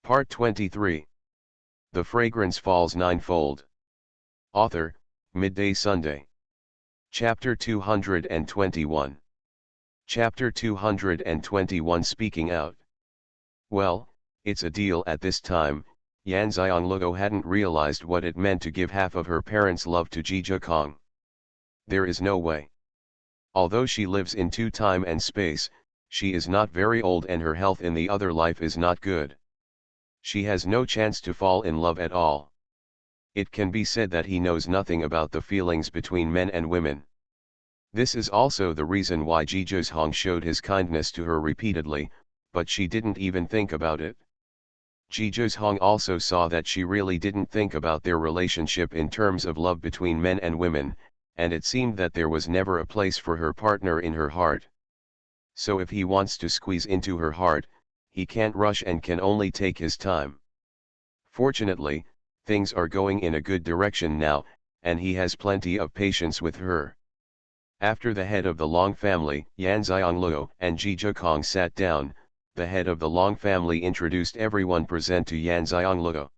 Part 23. The Fragrance Falls Ninefold. Author, Midday Sunday. Chapter 221. Chapter 221 Speaking Out. Well, it's a deal at this time. Xianxia hadn't realized what it meant to give half of her parents' love to Kong. There is no way. Although she lives in time and space, she is not very old and her health in the other life is not good. She has no chance to fall in love at all. It can be said that he knows nothing about the feelings between men and women. This is also the reason why Xuanhuan showed his kindness to her repeatedly, but she didn't even think about it. Xuanhuan also saw that she really didn't think about their relationship in terms of love between men and women, and it seemed that there was never a place for her partner in her heart. So if he wants to squeeze into her heart, he can't rush and can only take his time. Fortunately, things are going in a good direction now, and he has plenty of patience with her. After the head of the Long family, Xianxia and Kong sat down, the head of the Long family introduced everyone present to Xianxia.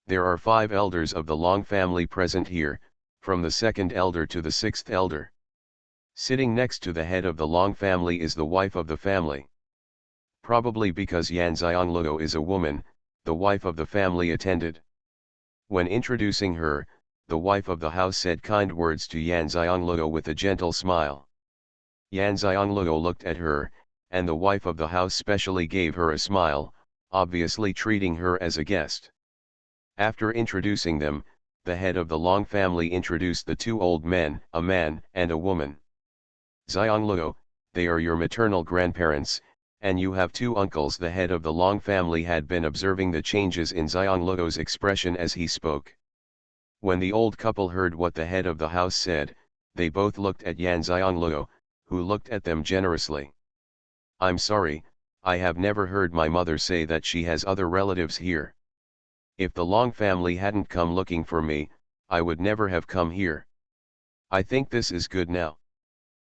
There are 5 elders of the Long family present here, from the 2nd elder to the 6th elder. Sitting next to the head of the Long family is the wife of the family. Probably because Xianxia is a woman, the wife of the family attended. When introducing her, the wife of the house said kind words to Xianxia with a gentle smile. Xianxia looked at her, and the wife of the house specially gave her a smile, obviously treating her as a guest. After introducing them, the head of the Long family introduced the 2 old men, a man and a woman. Xianxia, they are your maternal grandparents, and you have 2 uncles. The head of the Long family had been observing the changes in Xianxia's expression as he spoke. When the old couple heard what the head of the house said, they both looked at Xianxia, who looked at them generously. I'm sorry, I have never heard my mother say that she has other relatives here. If the Long family hadn't come looking for me, I would never have come here. I think this is good now.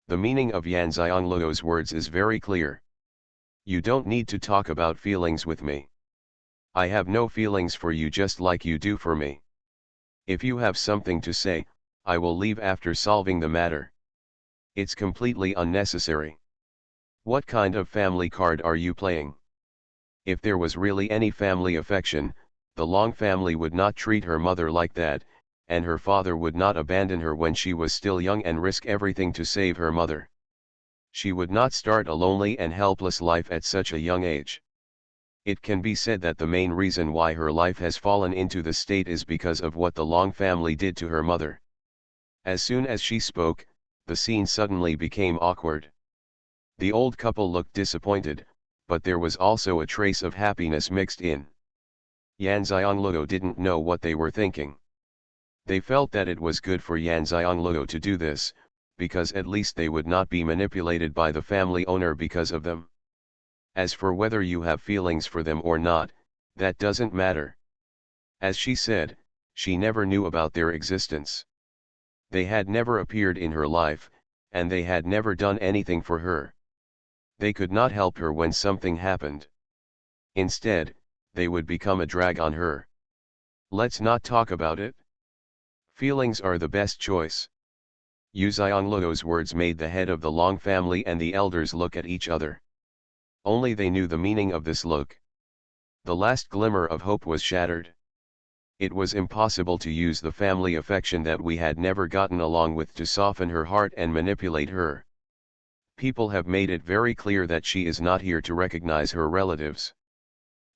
The meaning of Xianxia's words is very clear. You don't need to talk about feelings with me. I have no feelings for you just like you do for me. If you have something to say, I will leave after solving the matter. It's completely unnecessary. What kind of family card are you playing? If there was really any family affection, the Long family would not treat her mother like that, and her father would not abandon her when she was still young and risk everything to save her mother. She would not start a lonely and helpless life at such a young age. It can be said that the main reason why her life has fallen into the state is because of what the Long family did to her mother. As soon as she spoke, the scene suddenly became awkward. The old couple looked disappointed, but there was also a trace of happiness mixed in. Xianxia didn't know what they were thinking. They felt that it was good for Xianxia to do this, because at least they would not be manipulated by the family owner because of them. As for whether you have feelings for them or not, that doesn't matter. As she said, she never knew about their existence. They had never appeared in her life, and they had never done anything for her. They could not help her when something happened. Instead, they would become a drag on her. Let's not talk about it. Feelings are the best choice. Xianxia's words made the head of the Long family and the elders look at each other. Only they knew the meaning of this look. The last glimmer of hope was shattered. It was impossible to use the family affection that we had never gotten along with to soften her heart and manipulate her. People have made it very clear that she is not here to recognize her relatives.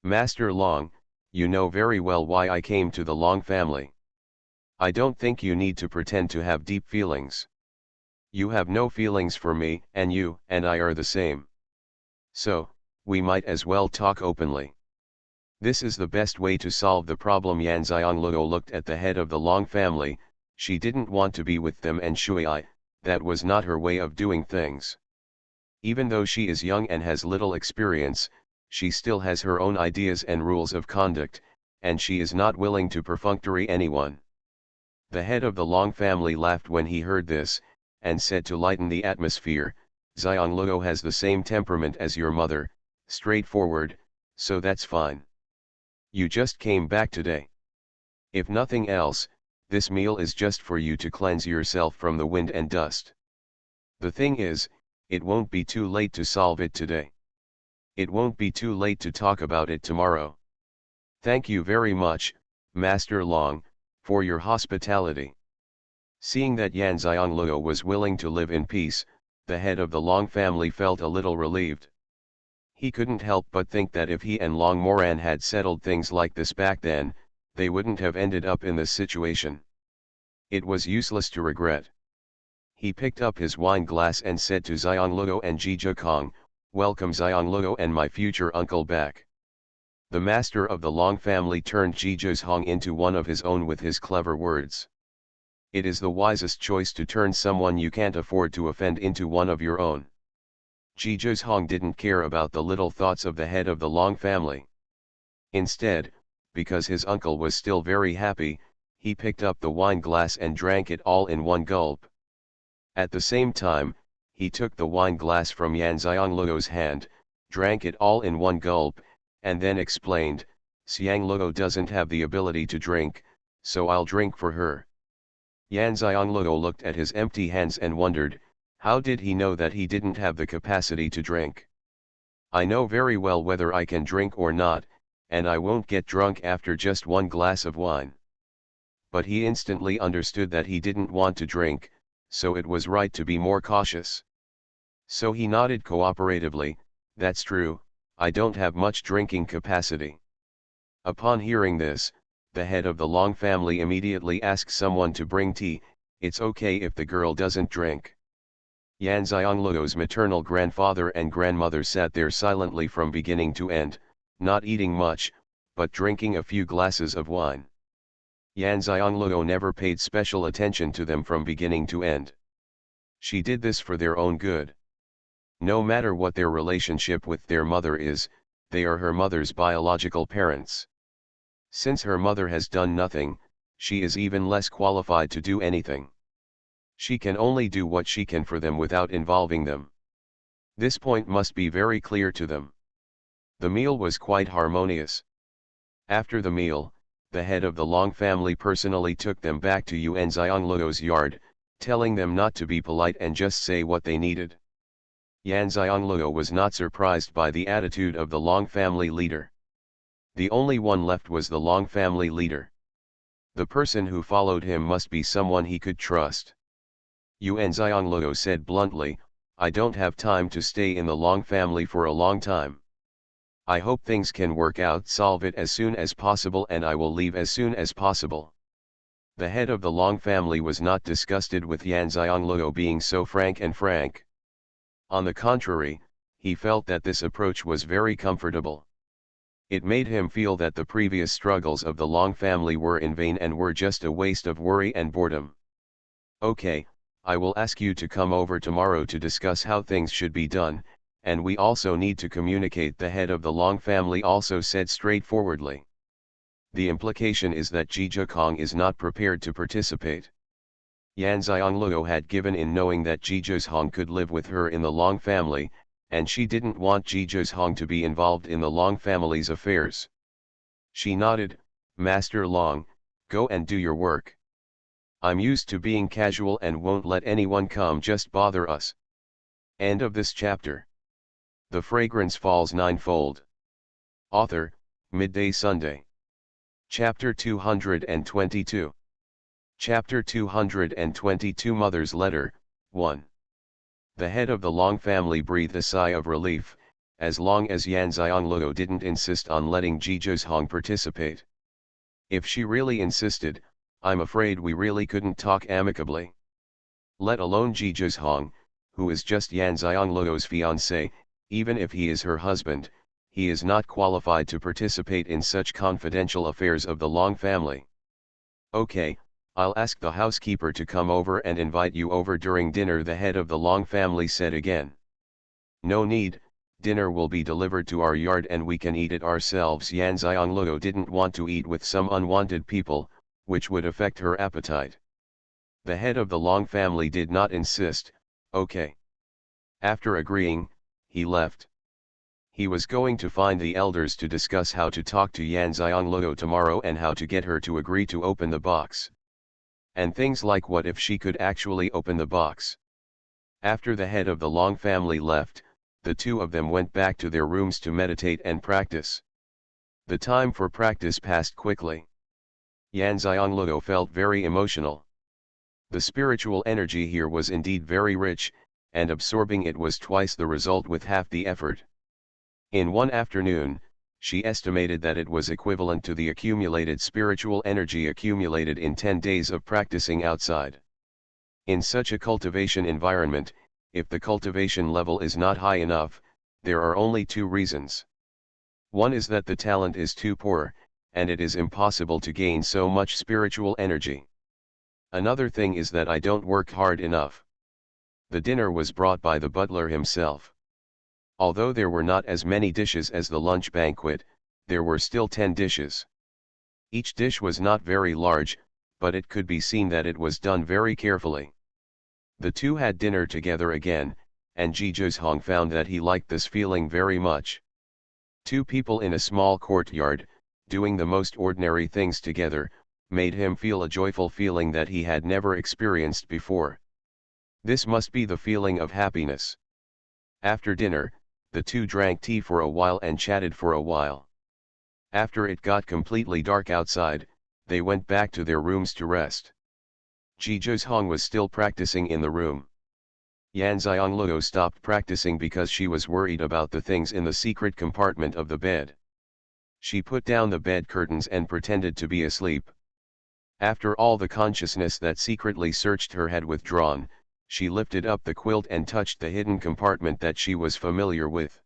Master Long, you know very well why I came to the Long family. I don't think you need to pretend to have deep feelings. You have no feelings for me, and you and I are the same. So, we might as well talk openly. This is the best way to solve the problem. Xianxia looked at the head of the Long family. She didn't want to be with them and Shui, that was not her way of doing things. Even though she is young and has little experience, she still has her own ideas and rules of conduct, and she is not willing to perfunctory anyone. The head of the Long family laughed when he heard this, and said to lighten the atmosphere, Xianxia has the same temperament as your mother, straightforward, so that's fine. You just came back today. If nothing else, this meal is just for you to cleanse yourself from the wind and dust. The thing is, it won't be too late to solve it today. It won't be too late to talk about it tomorrow. Thank you very much, Master Long, for your hospitality. Seeing that Yan Xiangluo was willing to live in peace, the head of the Long family felt a little relieved. He couldn't help but think that if he and Long Moran had settled things like this back then, they wouldn't have ended up in this situation. It was useless to regret. He picked up his wine glass and said to Xiangluo and Jizhikong, "Welcome Xiangluo and my future uncle back." The master of the Long family turned Jizhikong into one of his own with his clever words. It is the wisest choice to turn someone you can't afford to offend into one of your own. Jizhikong didn't care about the little thoughts of the head of the Long family. Instead, because his uncle was still very happy, he picked up the wine glass and drank it all in one gulp. At the same time, he took the wine glass from Yan Xiangluo's hand, drank it all in one gulp, and then explained, "Xiangluo doesn't have the ability to drink, so I'll drink for her." Yan Xiangluo looked at his empty hands and wondered, how did he know that he didn't have the capacity to drink? "I know very well whether I can drink or not, and I won't get drunk after just one glass of wine." But he instantly understood that he didn't want to drink, so it was right to be more cautious. So he nodded cooperatively, "That's true, I don't have much drinking capacity." Upon hearing this, the head of the Long family immediately asked someone to bring tea. "It's okay if the girl doesn't drink." Yan Xiangluo's maternal grandfather and grandmother sat there silently from beginning to end, not eating much, but drinking a few glasses of wine. Yan Xiangluo never paid special attention to them from beginning to end. She did this for their own good. No matter what their relationship with their mother is, they are her mother's biological parents. Since her mother has done nothing, she is even less qualified to do anything. She can only do what she can for them without involving them. This point must be very clear to them. The meal was quite harmonious. After the meal, the head of the Long family personally took them back to Yuan Xiangluo's yard, telling them not to be polite and just say what they needed. Yan Xiangluo was not surprised by the attitude of the Long family leader. The only one left was the Long family leader. The person who followed him must be someone he could trust. Yuan Xiangluo said bluntly, "I don't have time to stay in the Long family for a long time. I hope things can work out, solve it as soon as possible, and I will leave as soon as possible." The head of the Long family was not disgusted with Yan Xiangluo being so frank. On the contrary, he felt that this approach was very comfortable. It made him feel that the previous struggles of the Long family were in vain and were just a waste of worry and boredom. "Okay, I will ask you to come over tomorrow to discuss how things should be done, and we also need to communicate," the head of the Long family also said straightforwardly. The implication is that Jizhikong is not prepared to participate. Yan Xiangluo had given in knowing that Jizhikong could live with her in the Long family, and she didn't want Jizhikong to be involved in the Long family's affairs. She nodded, "Master Long, go and do your work. I'm used to being casual and won't let anyone come just bother us." End of this chapter. The Fragrance Falls Ninefold. Author, Midday Sunday. Chapter 222. Chapter 222 Mother's Letter, 1. The head of the Long family breathed a sigh of relief, as long as Yan Xiangluo didn't insist on letting Jizhikong participate. If she really insisted, I'm afraid we really couldn't talk amicably. Let alone Jizhikong, who is just Yan Xiangluo's fiancé. Even if he is her husband, he is not qualified to participate in such confidential affairs of the Long family. "Okay, I'll ask the housekeeper to come over and invite you over during dinner," the head of the Long family said again. "No need, dinner will be delivered to our yard and we can eat it ourselves." Yan Xiangluo didn't want to eat with some unwanted people, which would affect her appetite. The head of the Long family did not insist. "Okay." After agreeing, he left. He was going to find the elders to discuss how to talk to Yan Xianglou tomorrow and how to get her to agree to open the box. And things like what if she could actually open the box. After the head of the Long family left, the two of them went back to their rooms to meditate and practice. The time for practice passed quickly. Yan Xianglou felt very emotional. The spiritual energy here was indeed very rich, and absorbing it was twice the result with half the effort. In one afternoon, she estimated that it was equivalent to the accumulated spiritual energy accumulated in 10 days of practicing outside. In such a cultivation environment, if the cultivation level is not high enough, there are only two reasons. One is that the talent is too poor, and it is impossible to gain so much spiritual energy. Another thing is that I don't work hard enough. The dinner was brought by the butler himself. Although there were not as many dishes as the lunch banquet, there were still 10 dishes. Each dish was not very large, but it could be seen that it was done very carefully. The two had dinner together again, and Ji Zhong found that he liked this feeling very much. Two people in a small courtyard, doing the most ordinary things together, made him feel a joyful feeling that he had never experienced before. This must be the feeling of happiness. After dinner, the two drank tea for a while and chatted for a while. After it got completely dark outside, they went back to their rooms to rest. Ji Zhong was still practicing in the room. Yan Xianglou stopped practicing because she was worried about the things in the secret compartment of the bed. She put down the bed curtains and pretended to be asleep. After all the consciousness that secretly searched her had withdrawn, she lifted up the quilt and touched the hidden compartment that she was familiar with.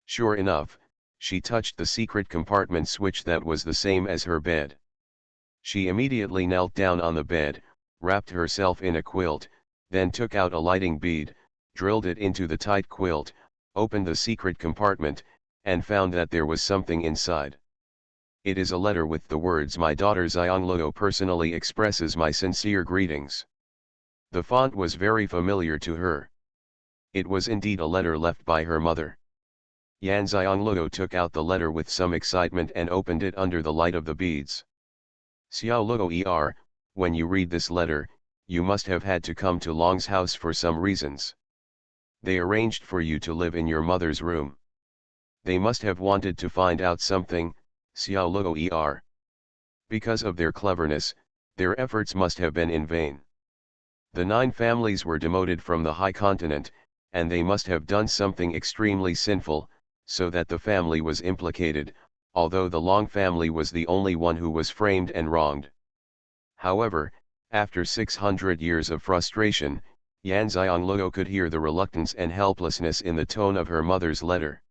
Sure enough, she touched the secret compartment switch that was the same as her bed. She immediately knelt down on the bed, wrapped herself in a quilt, then took out a lighting bead, drilled it into the tight quilt, opened the secret compartment, and found that there was something inside. It is a letter with the words, "My daughter Xianglou personally expresses my sincere greetings." The font was very familiar to her. It was indeed a letter left by her mother. Yan Xianglou took out the letter with some excitement and opened it under the light of the beads. "Xiao Luo, when you read this letter, you must have had to come to Long's house for some reasons. They arranged for you to live in your mother's room. They must have wanted to find out something, Xiao Luo. Because of their cleverness, their efforts must have been in vain. The 9 families were demoted from the high continent, and they must have done something extremely sinful, so that the family was implicated, although the Long family was the only one who was framed and wronged. However, after 600 years of frustration, Yan Xianglou could hear the reluctance and helplessness in the tone of her mother's letter.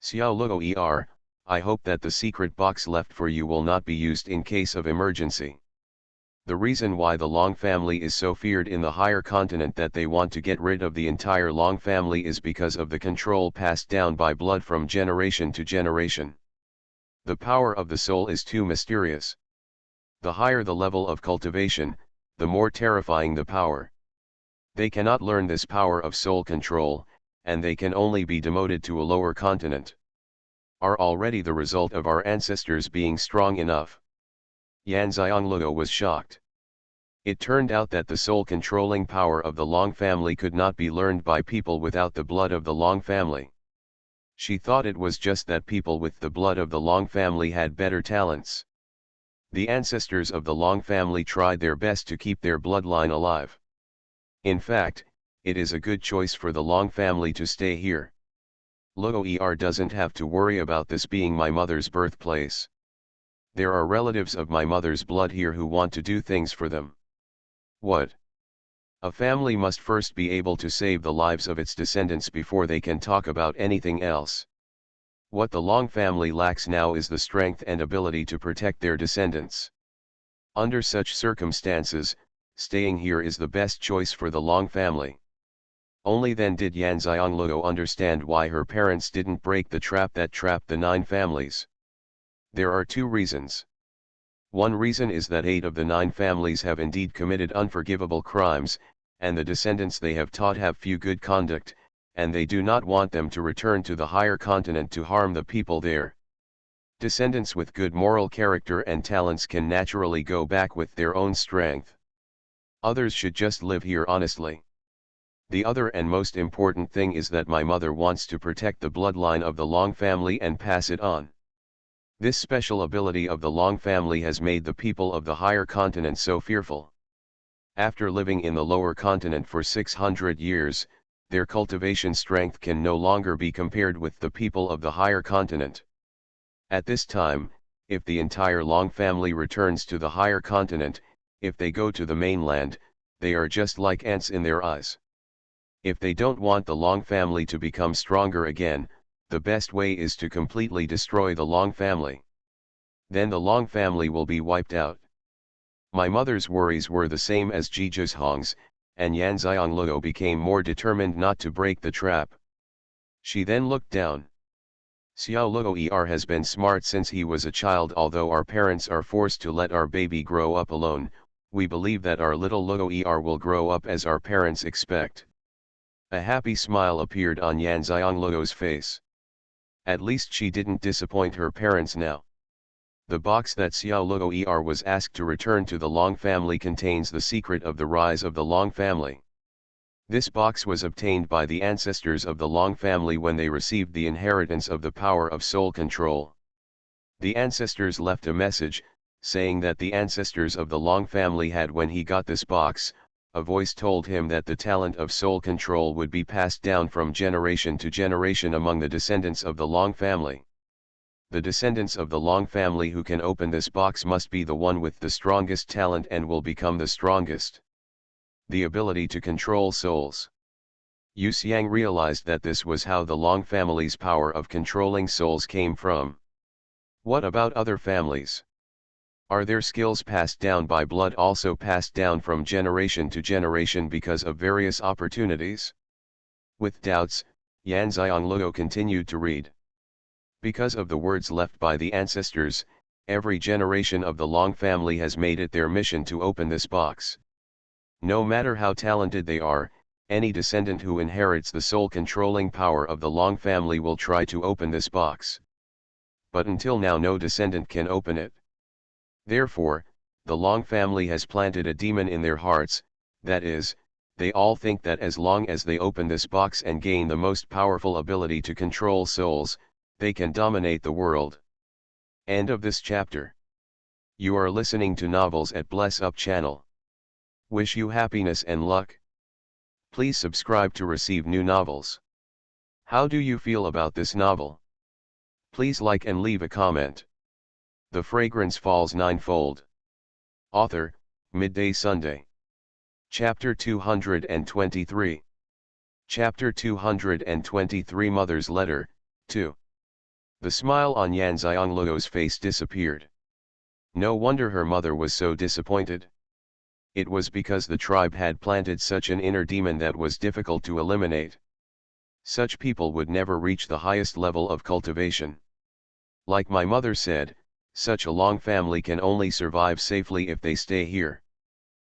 "Xiao Luo, I hope that the secret box left for you will not be used in case of emergency. The reason why the Long family is so feared in the higher continent that they want to get rid of the entire Long family is because of the control passed down by blood from generation to generation. The power of the soul is too mysterious. The higher the level of cultivation, the more terrifying the power. They cannot learn this power of soul control, and they can only be demoted to a lower continent. Are already the result of our ancestors being strong enough." Yan Xianglou was shocked. It turned out that the soul-controlling power of the Long family could not be learned by people without the blood of the Long family. She thought it was just that people with the blood of the Long family had better talents. The ancestors of the Long family tried their best to keep their bloodline alive. In fact, it is a good choice for the Long family to stay here. Luo doesn't have to worry about this being my mother's birthplace. There are relatives of my mother's blood here who want to do things for them. What? A family must first be able to save the lives of its descendants before they can talk about anything else. What the Long family lacks now is the strength and ability to protect their descendants. Under such circumstances, staying here is the best choice for the Long family. Only then did Yan Xianglou understand why her parents didn't break the trap that trapped the 9 families. There are 2 reasons. One reason is that 8 of the 9 families have indeed committed unforgivable crimes, and the descendants they have taught have few good conduct, and they do not want them to return to the higher continent to harm the people there. Descendants with good moral character and talents can naturally go back with their own strength. Others should just live here honestly. The other and most important thing is that my mother wants to protect the bloodline of the Long family and pass it on. This special ability of the Long family has made the people of the higher continent so fearful. After living in the lower continent for 600 years, their cultivation strength can no longer be compared with the people of the higher continent. At this time, if the entire Long family returns to the higher continent, if they go to the mainland, they are just like ants in their eyes. If they don't want the Long family to become stronger again, the best way is to completely destroy the Long family. Then the Long family will be wiped out. My mother's worries were the same as Jijuzhong's, and Yan Xianglou became more determined not to break the trap. She then looked down. Xiao Luo has been smart since he was a child. Although our parents are forced to let our baby grow up alone, we believe that our little Luo will grow up as our parents expect. A happy smile appeared on Yan Xiangluo's face. At least she didn't disappoint her parents now. The box that Xiao Luo was asked to return to the Long family contains the secret of the rise of the Long family. This box was obtained by the ancestors of the Long family when they received the inheritance of the power of soul control. The ancestors left a message, saying that the ancestors of the Long family had when he got this box. A voice told him that the talent of soul control would be passed down from generation to generation among the descendants of the Long family. The descendants of the Long family who can open this box must be the one with the strongest talent and will become the strongest. The ability to control souls. Yu Xiang realized that this was how the Long family's power of controlling souls came from. What about other families? Are their skills passed down by blood also passed down from generation to generation because of various opportunities? With doubts, Yan Xiangluo continued to read. Because of the words left by the ancestors, every generation of the Long family has made it their mission to open this box. No matter how talented they are, any descendant who inherits the soul-controlling power of the Long family will try to open this box. But until now no descendant can open it. Therefore, the Long family has planted a demon in their hearts, that is, they all think that as long as they open this box and gain the most powerful ability to control souls, they can dominate the world. End of this chapter. You are listening to Novels at Bless Up channel. Wish you happiness and luck. Please subscribe to receive new novels. How do you feel about this novel? Please like and leave a comment. The Fragrance Falls Ninefold. Author, Midday Sunday. Chapter 223. Chapter 223 Mother's Letter, 2. The smile on Yan Xiangluo's face disappeared. No wonder her mother was so disappointed. It was because the tribe had planted such an inner demon that was difficult to eliminate. Such people would never reach the highest level of cultivation. Like my mother said, such a Long family can only survive safely if they stay here.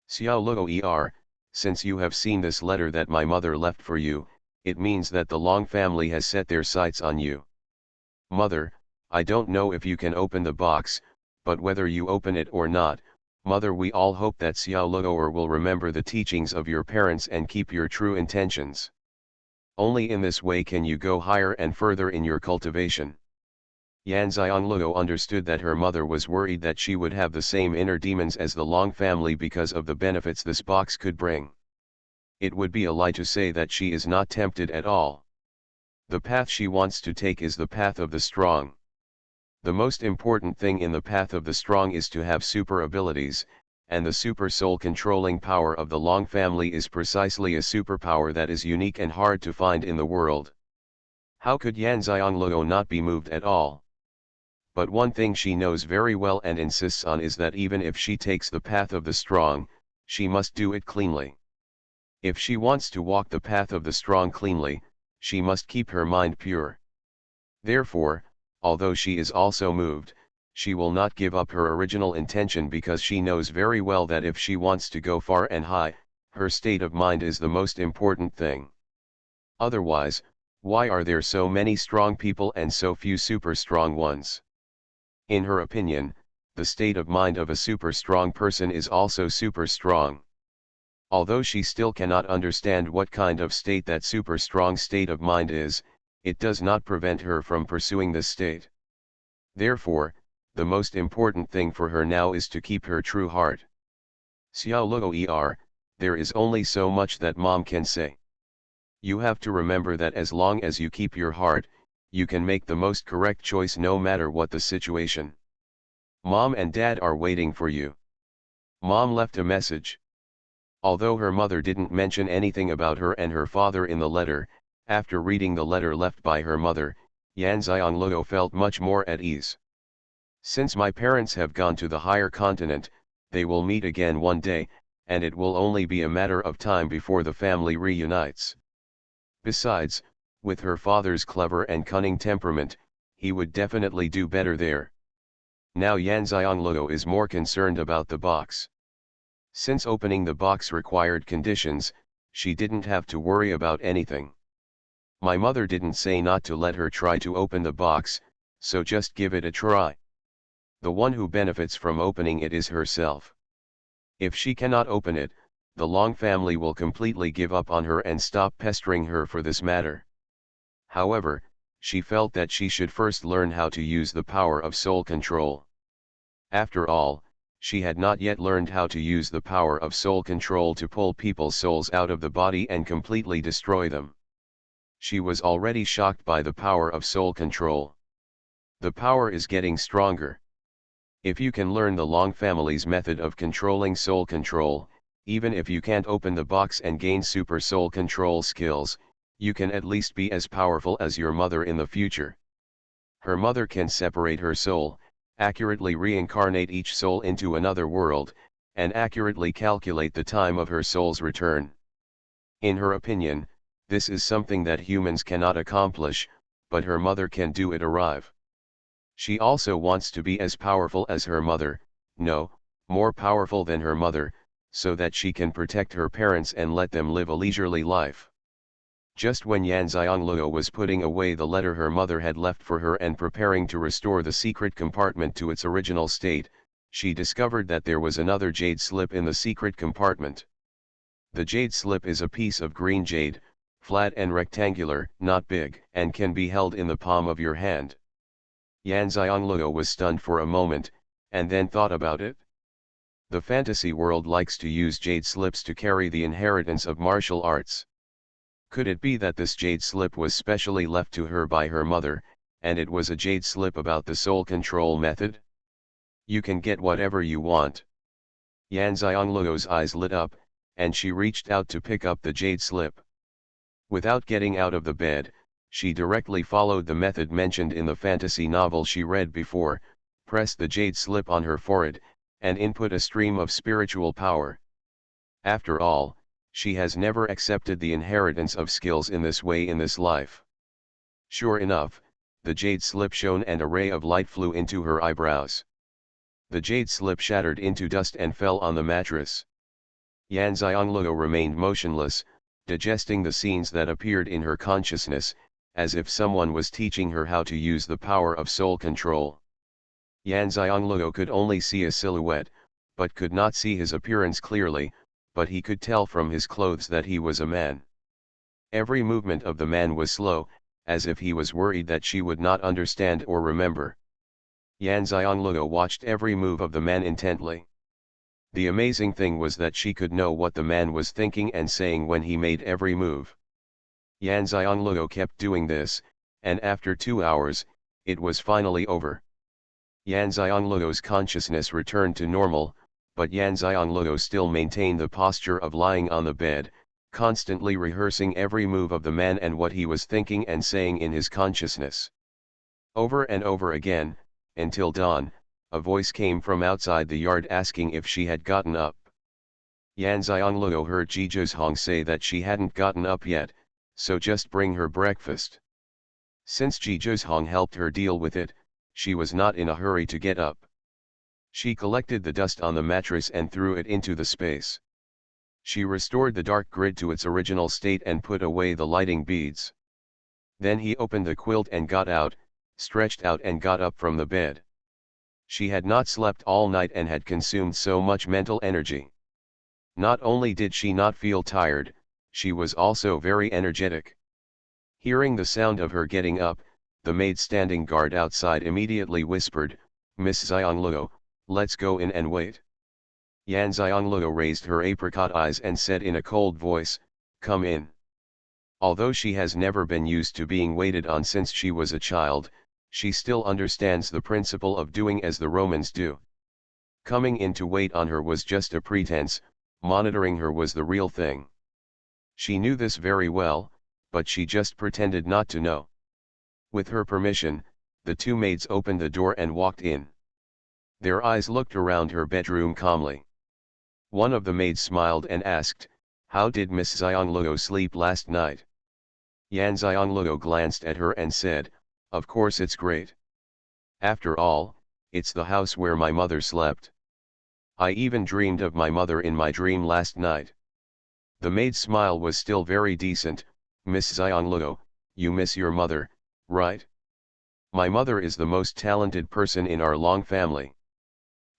Xiao Luo, since you have seen this letter that my mother left for you, it means that the Long family has set their sights on you. Mother, I don't know if you can open the box, but whether you open it or not, Mother, we all hope that Xiao Luo will remember the teachings of your parents and keep your true intentions. Only in this way can you go higher and further in your cultivation. Yan Xiangluo understood that her mother was worried that she would have the same inner demons as the Long family because of the benefits this box could bring. It would be a lie to say that she is not tempted at all. The path she wants to take is the path of the strong. The most important thing in the path of the strong is to have super abilities, and the super soul controlling power of the Long family is precisely a superpower that is unique and hard to find in the world. How could Yan Xiangluo not be moved at all? But one thing she knows very well and insists on is that even if she takes the path of the strong, she must do it cleanly. If she wants to walk the path of the strong cleanly, she must keep her mind pure. Therefore, although she is also moved, she will not give up her original intention because she knows very well that if she wants to go far and high, her state of mind is the most important thing. Otherwise, why are there so many strong people and so few super strong ones? In her opinion, the state of mind of a super strong person is also super strong. Although she still cannot understand what kind of state that super strong state of mind is, it does not prevent her from pursuing this state. Therefore, the most important thing for her now is to keep her true heart. Xiao, there is only so much that mom can say. You have to remember that as long as you keep your heart, you can make the most correct choice no matter what the situation. Mom and dad are waiting for you. Mom left a message. Although her mother didn't mention anything about her and her father in the letter, after reading the letter left by her mother, Xianxia felt much more at ease. Since my parents have gone to the higher continent, they will meet again one day, and it will only be a matter of time before the family reunites. Besides, with her father's clever and cunning temperament, he would definitely do better there. Now Xianxia is more concerned about the box. Since opening the box required conditions, she didn't have to worry about anything. My mother didn't say not to let her try to open the box, so just give it a try. The one who benefits from opening it is herself. If she cannot open it, the Long family will completely give up on her and stop pestering her for this matter. However, she felt that she should first learn how to use the power of soul control. After all, she had not yet learned how to use the power of soul control to pull people's souls out of the body and completely destroy them. She was already shocked by the power of soul control. The power is getting stronger. If you can learn the Long family's method of controlling soul control, even if you can't open the box and gain super soul control skills, you can at least be as powerful as your mother in the future. Her mother can separate her soul, accurately reincarnate each soul into another world, and accurately calculate the time of her soul's return. In her opinion, this is something that humans cannot accomplish, but her mother can do it arrive. She also wants to be as powerful as her mother, no, more powerful than her mother, so that she can protect her parents and let them live a leisurely life. Just when Xianxia was putting away the letter her mother had left for her and preparing to restore the secret compartment to its original state, she discovered that there was another jade slip in the secret compartment. The jade slip is a piece of green jade, flat and rectangular, not big, and can be held in the palm of your hand. Xianxia was stunned for a moment, and then thought about it. The fantasy world likes to use jade slips to carry the inheritance of martial arts. Could it be that this jade slip was specially left to her by her mother, and it was a jade slip about the soul control method? You can get whatever you want. Xianxia's eyes lit up, and she reached out to pick up the jade slip. Without getting out of the bed, she directly followed the method mentioned in the fantasy novel she read before, pressed the jade slip on her forehead, and input a stream of spiritual power. After all, she has never accepted the inheritance of skills in this way in this life. Sure enough, the jade slip shone and a ray of light flew into her eyebrows. The jade slip shattered into dust and fell on the mattress. Xianxia remained motionless, digesting the scenes that appeared in her consciousness, as if someone was teaching her how to use the power of soul control. Xianxia could only see a silhouette, but could not see his appearance clearly, but he could tell from his clothes that he was a man. Every movement of the man was slow, as if he was worried that she would not understand or remember. Xianxia watched every move of the man intently. The amazing thing was that she could know what the man was thinking and saying when he made every move. Xianxia kept doing this, and after 2 hours, it was finally over. Xianxia's consciousness returned to normal, but Xianxia still maintained the posture of lying on the bed, constantly rehearsing every move of the man and what he was thinking and saying in his consciousness. Over and over again, until dawn, a voice came from outside the yard asking if she had gotten up. Xianxia heard Xuanhuan say that she hadn't gotten up yet, so just bring her breakfast. Since Xuanhuan helped her deal with it, she was not in a hurry to get up. She collected the dust on the mattress and threw it into the space. She restored the dark grid to its original state and put away the lighting beads. Then he opened the quilt and got out, stretched out and got up from the bed. She had not slept all night and had consumed so much mental energy. Not only did she not feel tired, she was also very energetic. Hearing the sound of her getting up, the maid standing guard outside immediately whispered, "Miss Xianxia, let's go in and wait." Yan Xianxia raised her apricot eyes and said in a cold voice, "Come in." Although she has never been used to being waited on since she was a child, she still understands the principle of doing as the Romans do. Coming in to wait on her was just a pretense, monitoring her was the real thing. She knew this very well, but she just pretended not to know. With her permission, the two maids opened the door and walked in. Their eyes looked around her bedroom calmly. One of the maids smiled and asked, "How did Miss Xianxia sleep last night?" Yan Xianxia glanced at her and said, "Of course it's great. After all, it's the house where my mother slept. I even dreamed of my mother in my dream last night." The maid's smile was still very decent. "Miss Xianxia, you miss your mother, right? My mother is the most talented person in our long family.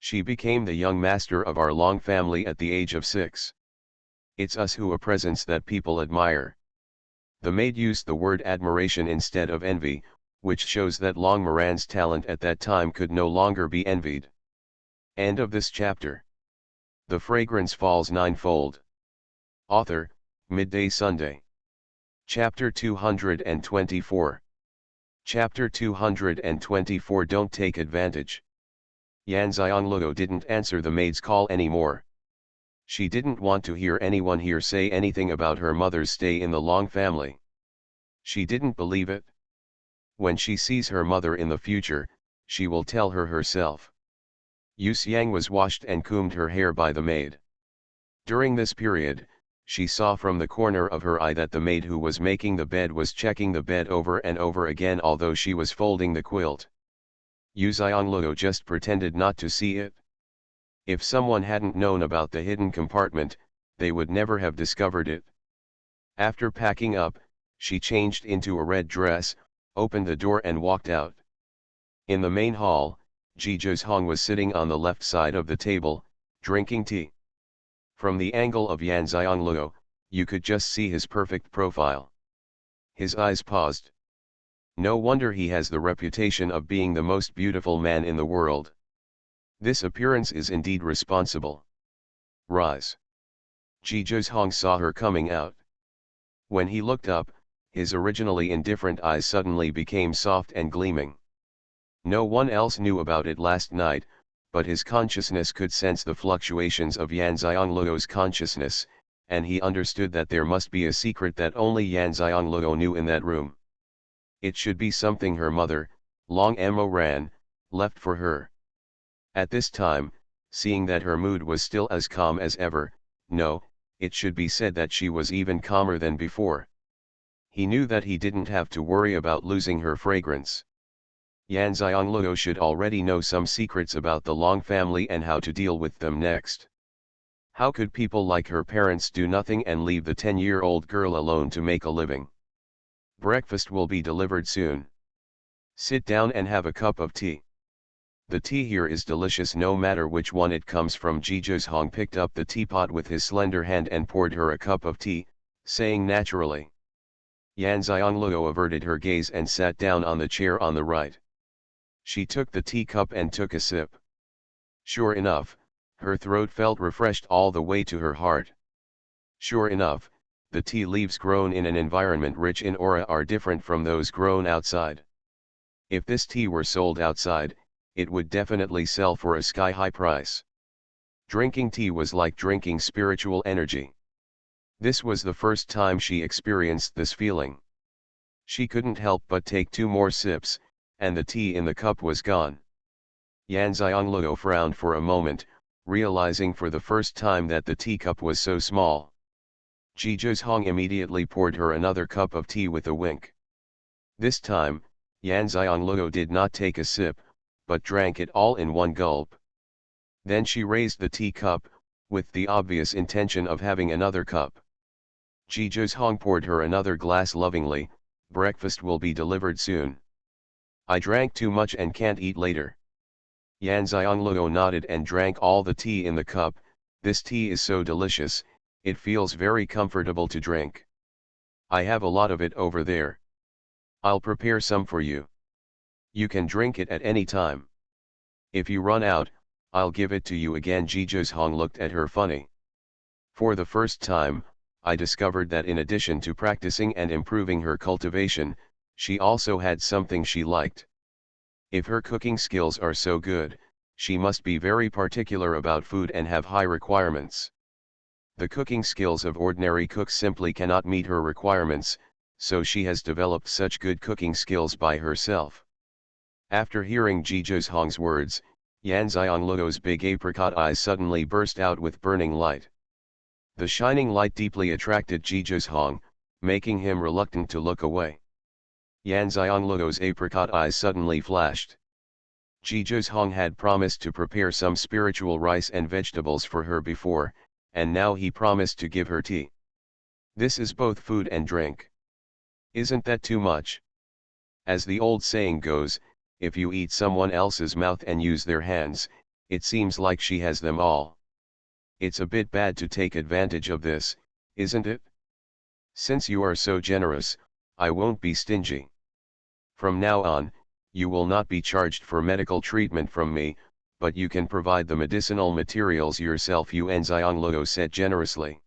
She became the young master of our long family at the age of 6. It's us who a presence that people admire." The maid used the word admiration instead of envy, which shows that Long Moran's talent at that time could no longer be envied. End of this chapter. The Fragrance Falls Ninefold. Author, Midday Sunday. Chapter 224. Chapter 224 Don't Take Advantage. Yan Xianxia didn't answer the maid's call anymore. She didn't want to hear anyone here say anything about her mother's stay in the Long family. She didn't believe it. When she sees her mother in the future, she will tell her herself. Yu Xiang was washed and combed her hair by the maid. During this period, she saw from the corner of her eye that the maid who was making the bed was checking the bed over and over again although she was folding the quilt. Yu Xianxia just pretended not to see it. If someone hadn't known about the hidden compartment, they would never have discovered it. After packing up, she changed into a red dress, opened the door and walked out. In the main hall, Xuanhuan was sitting on the left side of the table, drinking tea. From the angle of Yan Xianxia, you could just see his perfect profile. His eyes paused. No wonder he has the reputation of being the most beautiful man in the world. This appearance is indeed responsible. Rise. Xuanhuan saw her coming out. When he looked up, his originally indifferent eyes suddenly became soft and gleaming. No one else knew about it last night, but his consciousness could sense the fluctuations of Yan Xiangliu's consciousness, and he understood that there must be a secret that only Yan Xiangliu knew in that room. It should be something her mother, Long Moran, left for her. At this time, seeing that her mood was still as calm as ever, no, it should be said that she was even calmer than before. He knew that he didn't have to worry about losing her fragrance. Yan Xiangliu should already know some secrets about the Long family and how to deal with them next. How could people like her parents do nothing and leave the 10-year-old girl alone to make a living? Breakfast will be delivered soon. Sit down and have a cup of tea. The tea here is delicious no matter which one it comes from. Xuanhuan picked up the teapot with his slender hand and poured her a cup of tea, saying naturally. Yan Xiangliu averted her gaze and sat down on the chair on the right. She took the teacup and took a sip. Sure enough, her throat felt refreshed all the way to her heart. Sure enough, the tea leaves grown in an environment rich in aura are different from those grown outside. If this tea were sold outside, it would definitely sell for a sky-high price. Drinking tea was like drinking spiritual energy. This was the first time she experienced this feeling. She couldn't help but take 2 more sips, and the tea in the cup was gone. Yan Xiangliu frowned for a moment, realizing for the first time that the teacup was so small. Xuanhuan immediately poured her another cup of tea with a wink. This time, Yan Xiangliu did not take a sip, but drank it all in one gulp. Then she raised the teacup, with the obvious intention of having another cup. Xuanhuan poured her another glass lovingly. Breakfast will be delivered soon. I drank too much and can't eat later. Xianxia nodded and drank all the tea in the cup. This tea is so delicious, it feels very comfortable to drink. I have a lot of it over there. I'll prepare some for you. You can drink it at any time. If you run out, I'll give it to you again. Xuanhuan looked at her funny. For the first time, I discovered that in addition to practicing and improving her cultivation, she also had something she liked. If her cooking skills are so good, she must be very particular about food and have high requirements. The cooking skills of ordinary cooks simply cannot meet her requirements, so she has developed such good cooking skills by herself. After hearing Xuanhuan's words, Xianxia's big apricot eyes suddenly burst out with burning light. The shining light deeply attracted Xuanhuan, making him reluctant to look away. Xianxia's apricot eyes suddenly flashed. Xuanhuan had promised to prepare some spiritual rice and vegetables for her before, and now he promised to give her tea. This is both food and drink. Isn't that too much? As the old saying goes, if you eat someone else's mouth and use their hands, it seems like she has them all. It's a bit bad to take advantage of this, isn't it? Since you are so generous, I won't be stingy. From now on, you will not be charged for medical treatment from me, but you can provide the medicinal materials yourself, Xianxialuo said generously.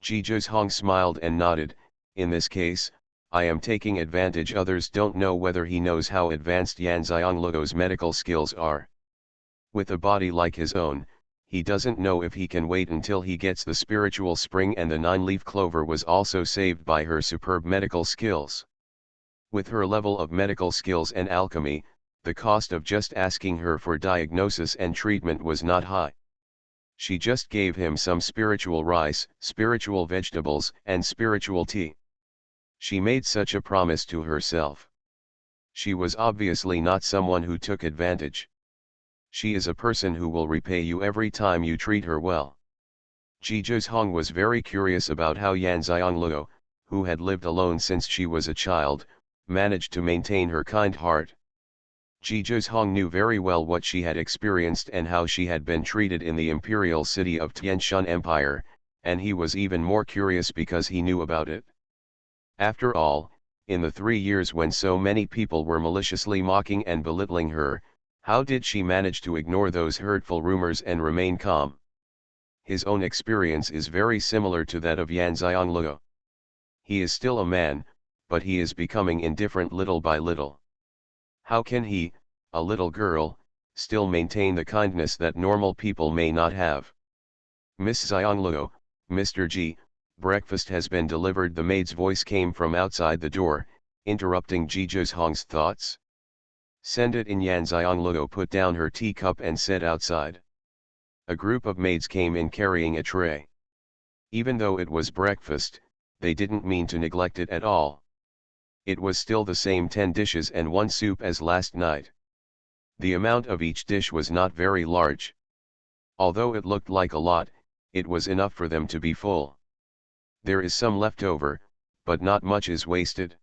Xuanhuan smiled and nodded. In this case, I am taking advantage. Others don't know whether he knows how advanced Xianxialuo's medical skills are. With a body like his own, he doesn't know if he can wait until he gets the spiritual spring, and the 9-leaf clover was also saved by her superb medical skills. With her level of medical skills and alchemy, the cost of just asking her for diagnosis and treatment was not high. She just gave him some spiritual rice, spiritual vegetables, and spiritual tea. She made such a promise to herself. She was obviously not someone who took advantage. She is a person who will repay you every time you treat her well. Xuanhuan was very curious about how Xianxialuo, who had lived alone since she was a child, managed to maintain her kind heart. Xuanhuan knew very well what she had experienced and how she had been treated in the imperial city of Tianshan Empire, and he was even more curious because he knew about it. After all, in the 3 years when so many people were maliciously mocking and belittling her, how did she manage to ignore those hurtful rumors and remain calm? His own experience is very similar to that of Xianxialuo. He is still a man, but he is becoming indifferent little by little. How can he, a little girl, still maintain the kindness that normal people may not have? Miss Xianluo, Mr. G, breakfast has been delivered. The maid's voice came from outside the door, interrupting Xuanhuan's thoughts. Send it in. Xianluo put down her teacup and said outside. A group of maids came in carrying a tray. Even though it was breakfast, they didn't mean to neglect it at all. It was still the same 10 dishes and 1 soup as last night. The amount of each dish was not very large. Although it looked like a lot, it was enough for them to be full. There is some left over, but not much is wasted.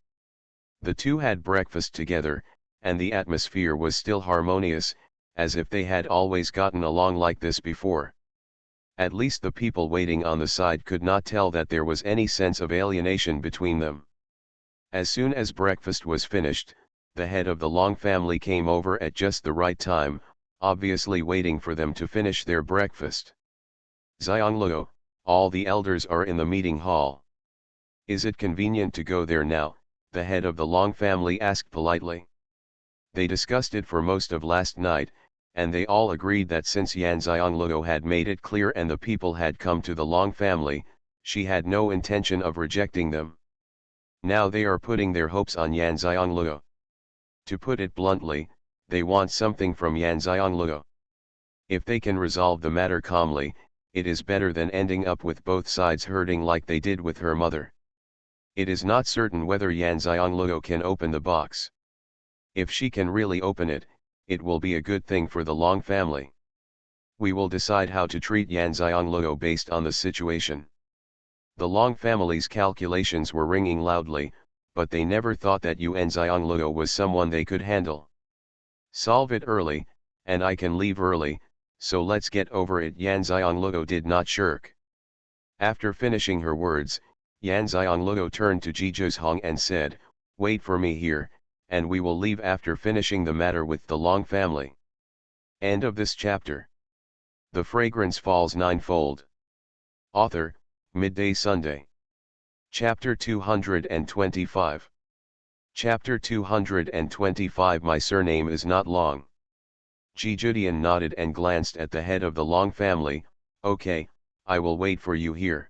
The two had breakfast together, and the atmosphere was still harmonious, as if they had always gotten along like this before. At least the people waiting on the side could not tell that there was any sense of alienation between them. As soon as breakfast was finished, the head of the Long family came over at just the right time, obviously waiting for them to finish their breakfast. Xianluo, all the elders are in the meeting hall. Is it convenient to go there now? The head of the Long family asked politely. They discussed it for most of last night, and they all agreed that since Xianluo had made it clear and the people had come to the Long family, she had no intention of rejecting them. Now they are putting their hopes on Xianluo. To put it bluntly, they want something from Xianluo. If they can resolve the matter calmly, it is better than ending up with both sides hurting like they did with her mother. It is not certain whether Xianluo can open the box. If she can really open it, it will be a good thing for the Long family. We will decide how to treat Yan Xianglou based on the situation. The Long family's calculations were ringing loudly, but they never thought that Yuan Xianglou was someone they could handle. Solve it early, and I can leave early, so let's get over it. Yan Xianglou did not shirk. After finishing her words, Yan Xianglou turned to Zhizhong and said, "Wait for me here, and we will leave after finishing the matter with the Long family." End of this chapter. The Fragrance Falls Ninefold. Author, Midday Sunday. Chapter 225. Chapter 225. My surname is not Long. Jijudian nodded and glanced at the head of the Long family. "Okay, I will wait for you here.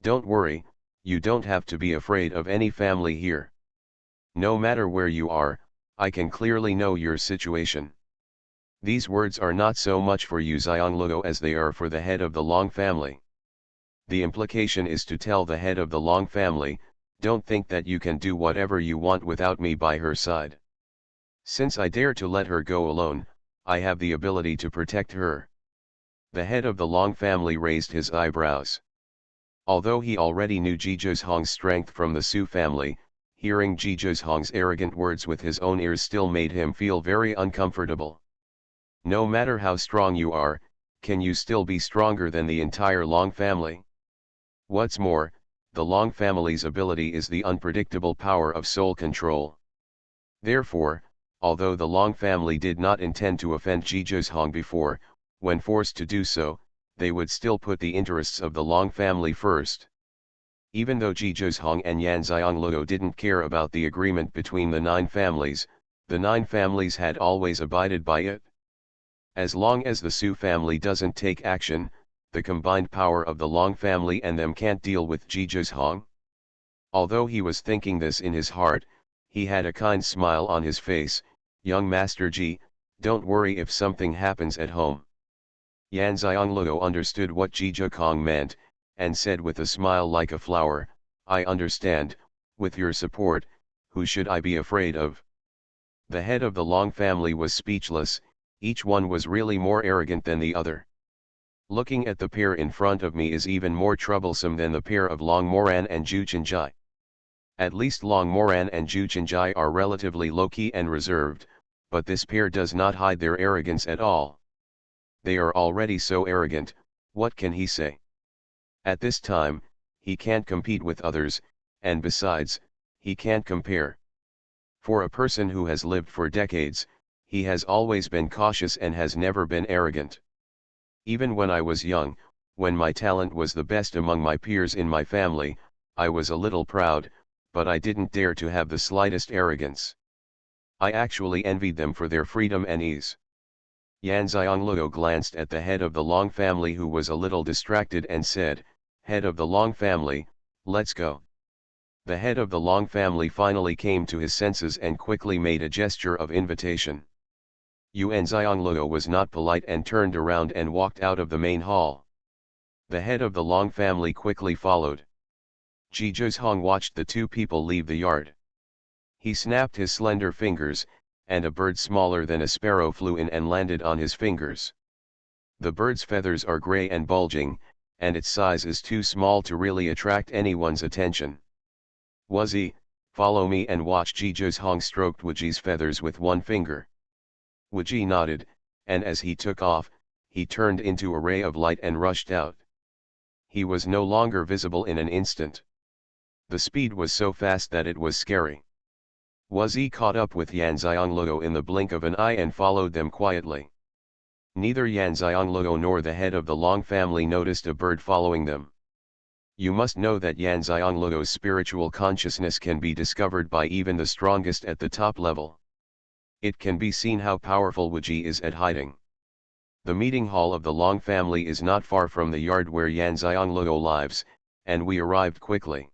Don't worry, you don't have to be afraid of any family here. No matter where you are, I can clearly know your situation." These words are not so much for Yu Xianglou as they are for the head of the Long family. The implication is to tell the head of the Long family, "Don't think that you can do whatever you want without me by her side. Since I dare to let her go alone, I have the ability to protect her." The head of the Long family raised his eyebrows. Although he already knew Zhizhong's strength from the Su family, hearing Zhizhong's arrogant words with his own ears still made him feel very uncomfortable. No matter how strong you are, can you still be stronger than the entire Long family? What's more, the Long family's ability is the unpredictable power of soul control. Therefore, although the Long family did not intend to offend Zhizhong before, when forced to do so, they would still put the interests of the Long family first. Even though Zhizhong and Yan Xianglou didn't care about the agreement between the 9 families, the 9 families had always abided by it. As long as the Su family doesn't take action, the combined power of the Long family and them can't deal with Zhizhong. Although he was thinking this in his heart, he had a kind smile on his face. "Young Master Ji, don't worry if something happens at home." Yan Xianglou understood what Zhizhong meant, and said with a smile like a flower, "I understand, with your support, who should I be afraid of?" The head of the Long family was speechless. Each one was really more arrogant than the other. Looking at the pair in front of me is even more troublesome than the pair of Long Moran and Zhu Chenjai. At least Long Moran and Zhu Chenjai are relatively low-key and reserved, but this pair does not hide their arrogance at all. They are already so arrogant, what can he say? At this time, he can't compete with others, and besides, he can't compare. For a person who has lived for decades, he has always been cautious and has never been arrogant. Even when I was young, when my talent was the best among my peers in my family, I was a little proud, but I didn't dare to have the slightest arrogance. I actually envied them for their freedom and ease. Yan Xianglou glanced at the head of the Long family, who was a little distracted, and said, "Head of the Long family, let's go." The head of the Long family finally came to his senses and quickly made a gesture of invitation. Yuan Xianglou was not polite and turned around and walked out of the main hall. The head of the Long family quickly followed. Zhizhong watched the 2 people leave the yard. He snapped his slender fingers, and a bird smaller than a sparrow flew in and landed on his fingers. The bird's feathers are gray and bulging, and its size is too small to really attract anyone's attention. "Wuzi, follow me and watch." Zhizhong stroked Wuji's feathers with one finger. Wuji nodded, and as he took off, he turned into a ray of light and rushed out. He was no longer visible in an instant. The speed was so fast that it was scary. Wuzi caught up with Yan Xianglou in the blink of an eye and followed them quietly. Neither Yan Xianglou nor the head of the Long family noticed a bird following them. You must know that Yan Xianglou's spiritual consciousness can be discovered by even the strongest at the top level. It can be seen how powerful Wuji is at hiding. The meeting hall of the Long family is not far from the yard where Yan Xianglou lives, and we arrived quickly.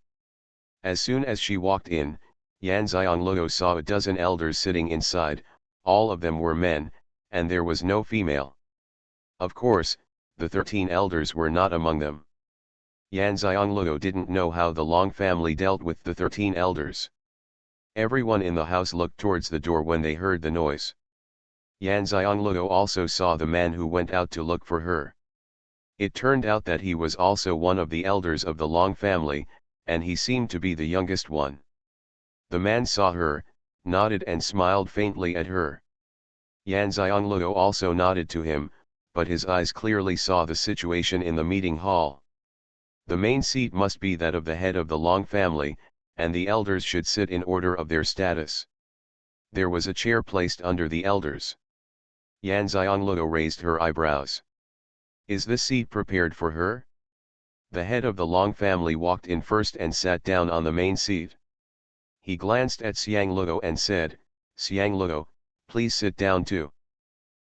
As soon as she walked in, Yan Xianglou saw a dozen elders sitting inside. All of them were men, and there was no female. Of course, the 13 elders were not among them. Yan Xianglou didn't know how the Long family dealt with the 13 elders. Everyone in the house looked towards the door when they heard the noise. Yan Xianglou also saw the man who went out to look for her. It turned out that he was also one of the elders of the Long family, and he seemed to be the youngest one. The man saw her, nodded and smiled faintly at her. Yan Xianglou also nodded to him, but his eyes clearly saw the situation in the meeting hall. The main seat must be that of the head of the Long family, and the elders should sit in order of their status. There was a chair placed under the elders. Yan Xianglou raised her eyebrows. Is this seat prepared for her? The head of the Long family walked in first and sat down on the main seat. He glanced at Xianglou and said, "Xianglou, please sit down too."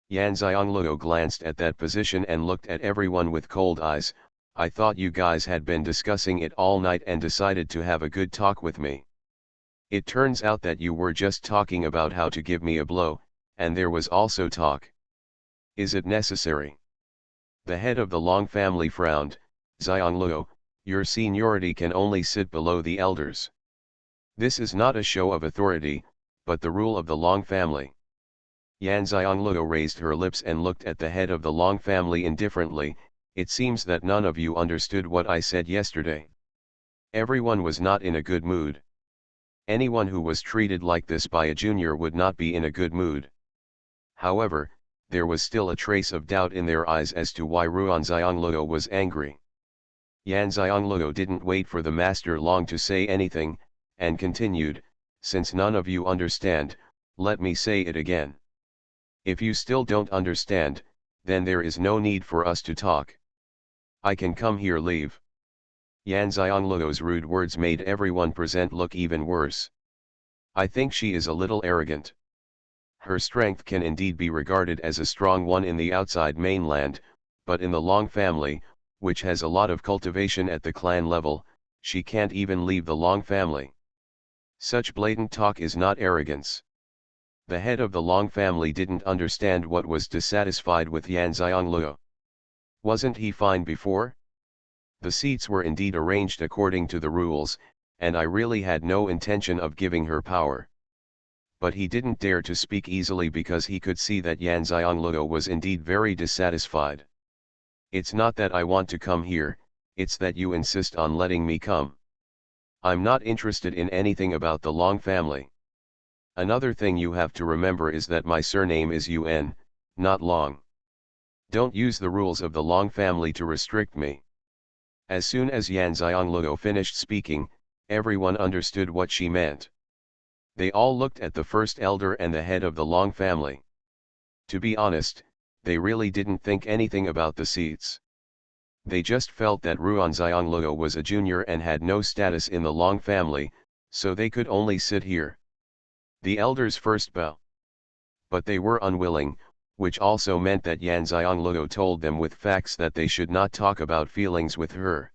Yan Xianglou glanced at that position and looked at everyone with cold eyes. I thought you guys had been discussing it all night and decided to have a good talk with me. It turns out that you were just talking about how to give me a blow, and there was also talk. Is it necessary? The head of the Long family frowned. Xianglou, your seniority can only sit below the elders. This is not a show of authority, but the rule of the Long family. Yan Xianglou raised her lips and looked at the head of the Long family indifferently. It seems that none of you understood what I said yesterday. Everyone was not in a good mood. Anyone who was treated like this by a junior would not be in a good mood. However, there was still a trace of doubt in their eyes as to why Ruan Xianglou was angry. Yan Xianglou didn't wait for the master long to say anything, and continued, "Since none of you understand, let me say it again. If you still don't understand, then there is no need for us to talk. I can come here leave." Yan Xianglou's rude words made everyone present look even worse. I think she is a little arrogant. Her strength can indeed be regarded as a strong one in the outside mainland, but in the Long family, which has a lot of cultivation at the clan level, she can't even leave the Long family. Such blatant talk is not arrogance. The head of the Long family didn't understand what was dissatisfied with Yan Xianglou. Wasn't he fine before? The seats were indeed arranged according to the rules, and I really had no intention of giving her power. But he didn't dare to speak easily because he could see that Yan Xianglou was indeed very dissatisfied. It's not that I want to come here, it's that you insist on letting me come. I'm not interested in anything about the Long family. Another thing you have to remember is that my surname is Yuan, not Long. Don't use the rules of the Long family to restrict me. As soon as Yan Xianglou finished speaking, everyone understood what she meant. They all looked at the first elder and the head of the Long family. To be honest, they really didn't think anything about the seats. They just felt that Ruan Xianglou was a junior and had no status in the Long family, so they could only sit here. The elders first bow. But they were unwilling, which also meant that Yan Xianglou told them with facts that they should not talk about feelings with her.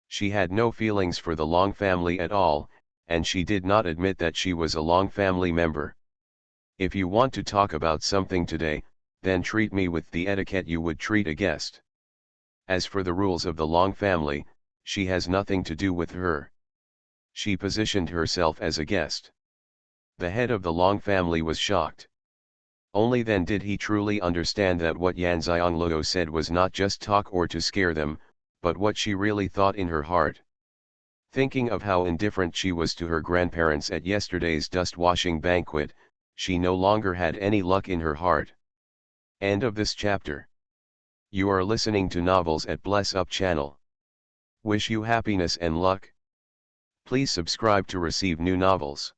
She had no feelings for the Long family at all, and she did not admit that she was a Long family member. If you want to talk about something today, then treat me with the etiquette you would treat a guest. As for the rules of the Long family, she has nothing to do with her. She positioned herself as a guest. The head of the Long family was shocked. Only then did he truly understand that what Yan Xianglou said was not just talk or to scare them, but what she really thought in her heart. Thinking of how indifferent she was to her grandparents at yesterday's dust-washing banquet, she no longer had any luck in her heart. End of this chapter. You are listening to Novels at Bless Up channel. Wish you happiness and luck. Please subscribe to receive new novels.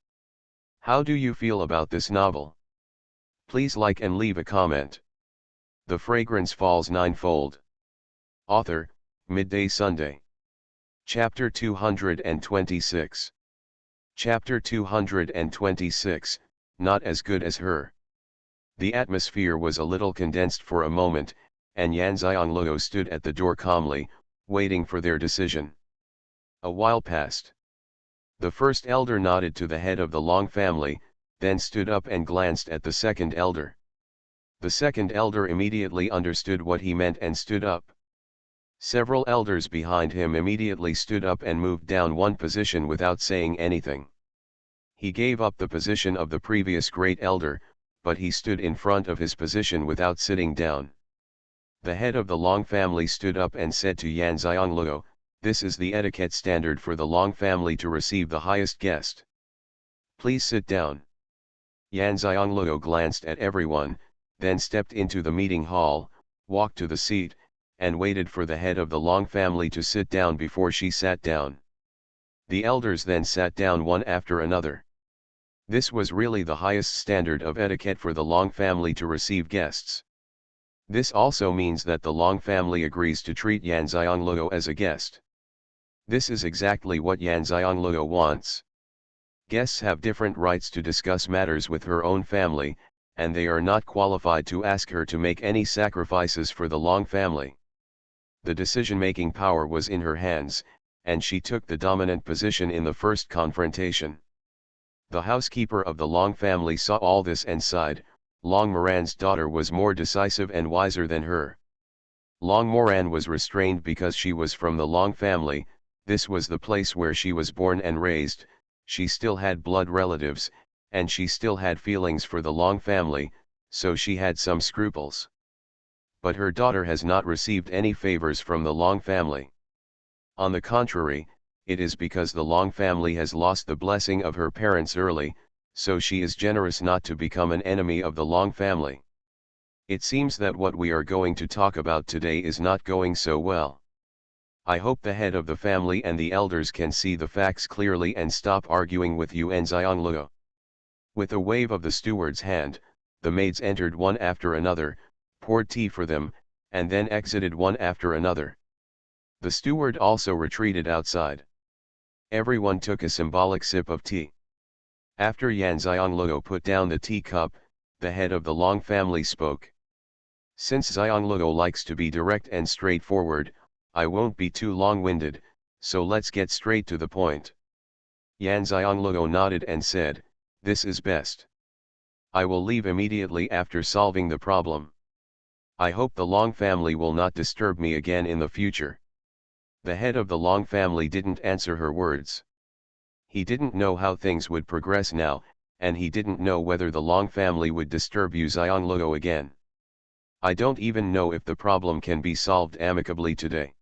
How do you feel about this novel? Please like and leave a comment. The Fragrance Falls Ninefold. Author, Midday Sunday. Chapter 226. Chapter 226, Not as Good as Her. The atmosphere was a little condensed for a moment, and Yan Xianglou stood at the door calmly, waiting for their decision. A while passed. The first elder nodded to the head of the Long family, then stood up and glanced at the second elder. The second elder immediately understood what he meant and stood up. Several elders behind him immediately stood up and moved down one position without saying anything. He gave up the position of the previous great elder, but he stood in front of his position without sitting down. The head of the Long family stood up and said to Yan Xiangluo, "This is the etiquette standard for the Long family to receive the highest guest. Please sit down." Yan Xiangluo glanced at everyone, then stepped into the meeting hall, walked to the seat, and waited for the head of the Long family to sit down before she sat down. The elders then sat down one after another. This was really the highest standard of etiquette for the Long family to receive guests. This also means that the Long family agrees to treat Yan Xiangluo as a guest. This is exactly what Yan Xiangluo wants. Guests have different rights to discuss matters with her own family, and they are not qualified to ask her to make any sacrifices for the Long family. The decision-making power was in her hands, and she took the dominant position in the first confrontation. The housekeeper of the Long family saw all this and sighed. Long Moran's daughter was more decisive and wiser than her. Long Moran was restrained because she was from the Long family, this was the place where she was born and raised, she still had blood relatives, and she still had feelings for the Long family, so she had some scruples. But her daughter has not received any favors from the Long family. On the contrary, it is because the Long family has lost the blessing of her parents early, so she is generous not to become an enemy of the Long family. It seems that what we are going to talk about today is not going so well. I hope the head of the family and the elders can see the facts clearly and stop arguing with you and Xiangluo. With a wave of the steward's hand, the maids entered one after another, poured tea for them, and then exited one after another. The steward also retreated outside. Everyone took a symbolic sip of tea. After Yan Xiangluo put down the teacup, the head of the Long family spoke. "Since Xiangluo likes to be direct and straightforward, I won't be too long-winded, so let's get straight to the point." Yan Xiangluo nodded and said, "This is best. I will leave immediately after solving the problem. I hope the Long family will not disturb me again in the future." The head of the Long family didn't answer her words. He didn't know how things would progress now, and he didn't know whether the Long family would disturb Yu Xiangluo again. "I don't even know if the problem can be solved amicably today."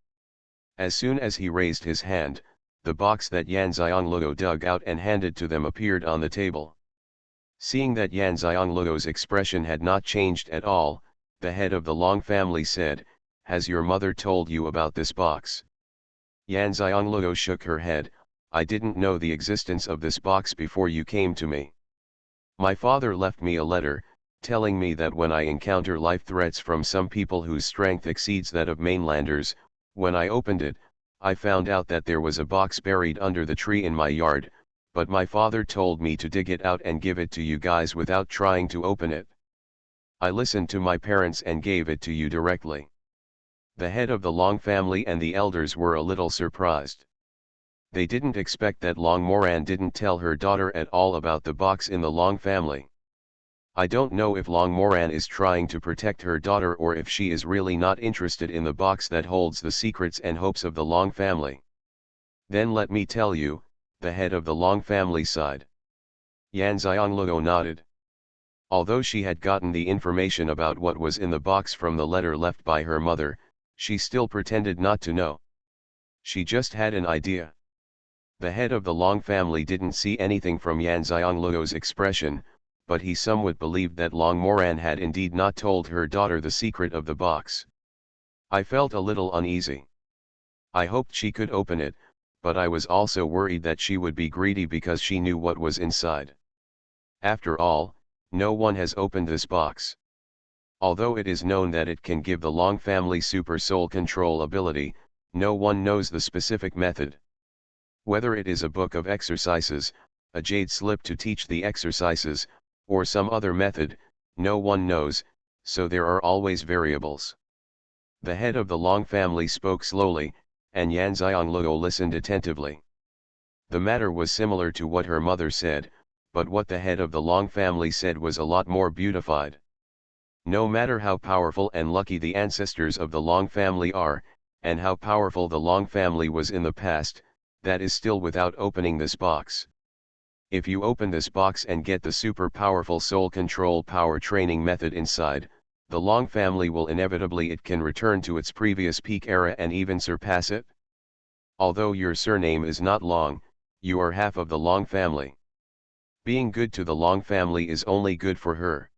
As soon as he raised his hand, the box that Yan Xiangluo dug out and handed to them appeared on the table. Seeing that Yan Xiangluo's expression had not changed at all, the head of the Long family said, "Has your mother told you about this box?" Yan Xiangluo shook her head. "I didn't know the existence of this box before you came to me. My father left me a letter, telling me that when I encounter life threats from some people whose strength exceeds that of mainlanders, when I opened it, I found out that there was a box buried under the tree in my yard, but my father told me to dig it out and give it to you guys without trying to open it. I listened to my parents and gave it to you directly." The head of the Long family and the elders were a little surprised. They didn't expect that Long Moran didn't tell her daughter at all about the box in the Long family. I don't know if Long Moran is trying to protect her daughter or if she is really not interested in the box that holds the secrets and hopes of the Long family. "Then let me tell you," the head of the Long family sighed. Yan Xiangluo nodded. Although she had gotten the information about what was in the box from the letter left by her mother, she still pretended not to know. She just had an idea. The head of the Long family didn't see anything from Yan Xiangluo's expression, but he somewhat believed that Long Moran had indeed not told her daughter the secret of the box. "I felt a little uneasy. I hoped she could open it, but I was also worried that she would be greedy because she knew what was inside. After all, no one has opened this box. Although it is known that it can give the Long family super soul control ability, no one knows the specific method. Whether it is a book of exercises, a jade slip to teach the exercises, or some other method, no one knows, so there are always variables." The head of the Long family spoke slowly, and Yan Xiangluo listened attentively. The matter was similar to what her mother said, but what the head of the Long family said was a lot more beautified. No matter how powerful and lucky the ancestors of the Long family are, and how powerful the Long family was in the past, that is still without opening this box. If you open this box and get the super powerful soul control power training method inside, the Long family will inevitably it can return to its previous peak era and even surpass it. Although your surname is not Long, you are half of the Long family. Being good to the Long family is only good for her.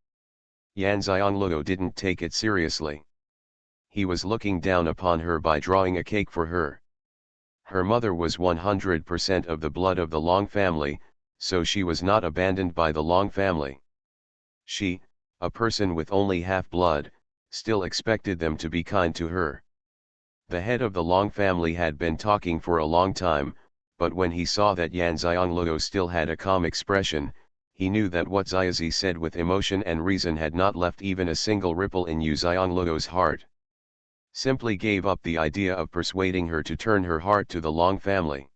Yan Xianglou didn't take it seriously. He was looking down upon her by drawing a cake for her. Her mother was 100% of the blood of the Long family, so she was not abandoned by the Long family. She, a person with only half blood, still expected them to be kind to her. The head of the Long family had been talking for a long time, but when he saw that Yan Xianglou still had a calm expression, he knew that what Xiaozi said with emotion and reason had not left even a single ripple in Yu Xianglou's heart. Simply gave up the idea of persuading her to turn her heart to the Long family.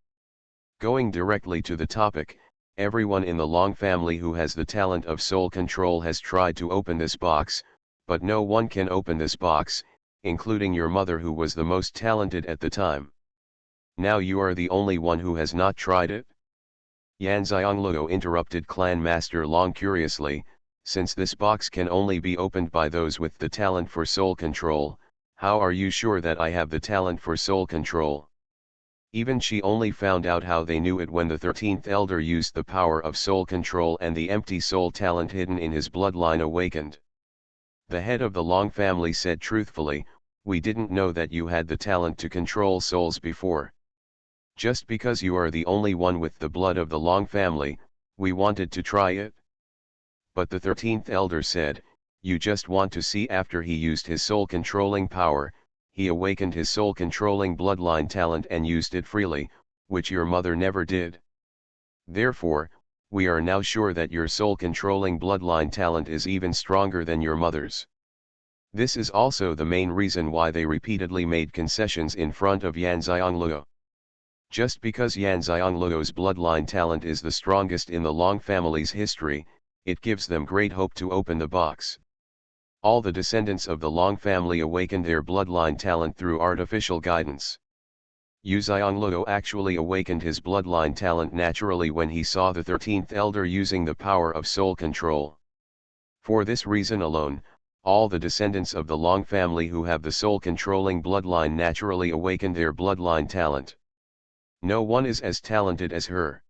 Going directly to the topic, everyone in the Long family who has the talent of soul control has tried to open this box, but no one can open this box, including your mother who was the most talented at the time. Now you are the only one who has not tried it? Yan Xianglou interrupted Clan Master Long curiously, since this box can only be opened by those with the talent for soul control. How are you sure that I have the talent for soul control? Even she only found out how they knew it when the 13th elder used the power of soul control and the empty soul talent hidden in his bloodline awakened. The head of the Long family said truthfully, we didn't know that you had the talent to control souls before. Just because you are the only one with the blood of the Long family, we wanted to try it. But the 13th elder said, you just want to see. After he used his soul controlling power, he awakened his soul controlling bloodline talent and used it freely, which your mother never did. Therefore, we are now sure that your soul controlling bloodline talent is even stronger than your mother's. This is also the main reason why they repeatedly made concessions in front of Yan Xianglou. Just because Yan Xianglou's bloodline talent is the strongest in the Long family's history, it gives them great hope to open the box. All the descendants of the Long family awakened their bloodline talent through artificial guidance. Yu Xianglou actually awakened his bloodline talent naturally when he saw the 13th elder using the power of soul control. For this reason alone, all the descendants of the Long family who have the soul controlling bloodline naturally awakened their bloodline talent. No one is as talented as her.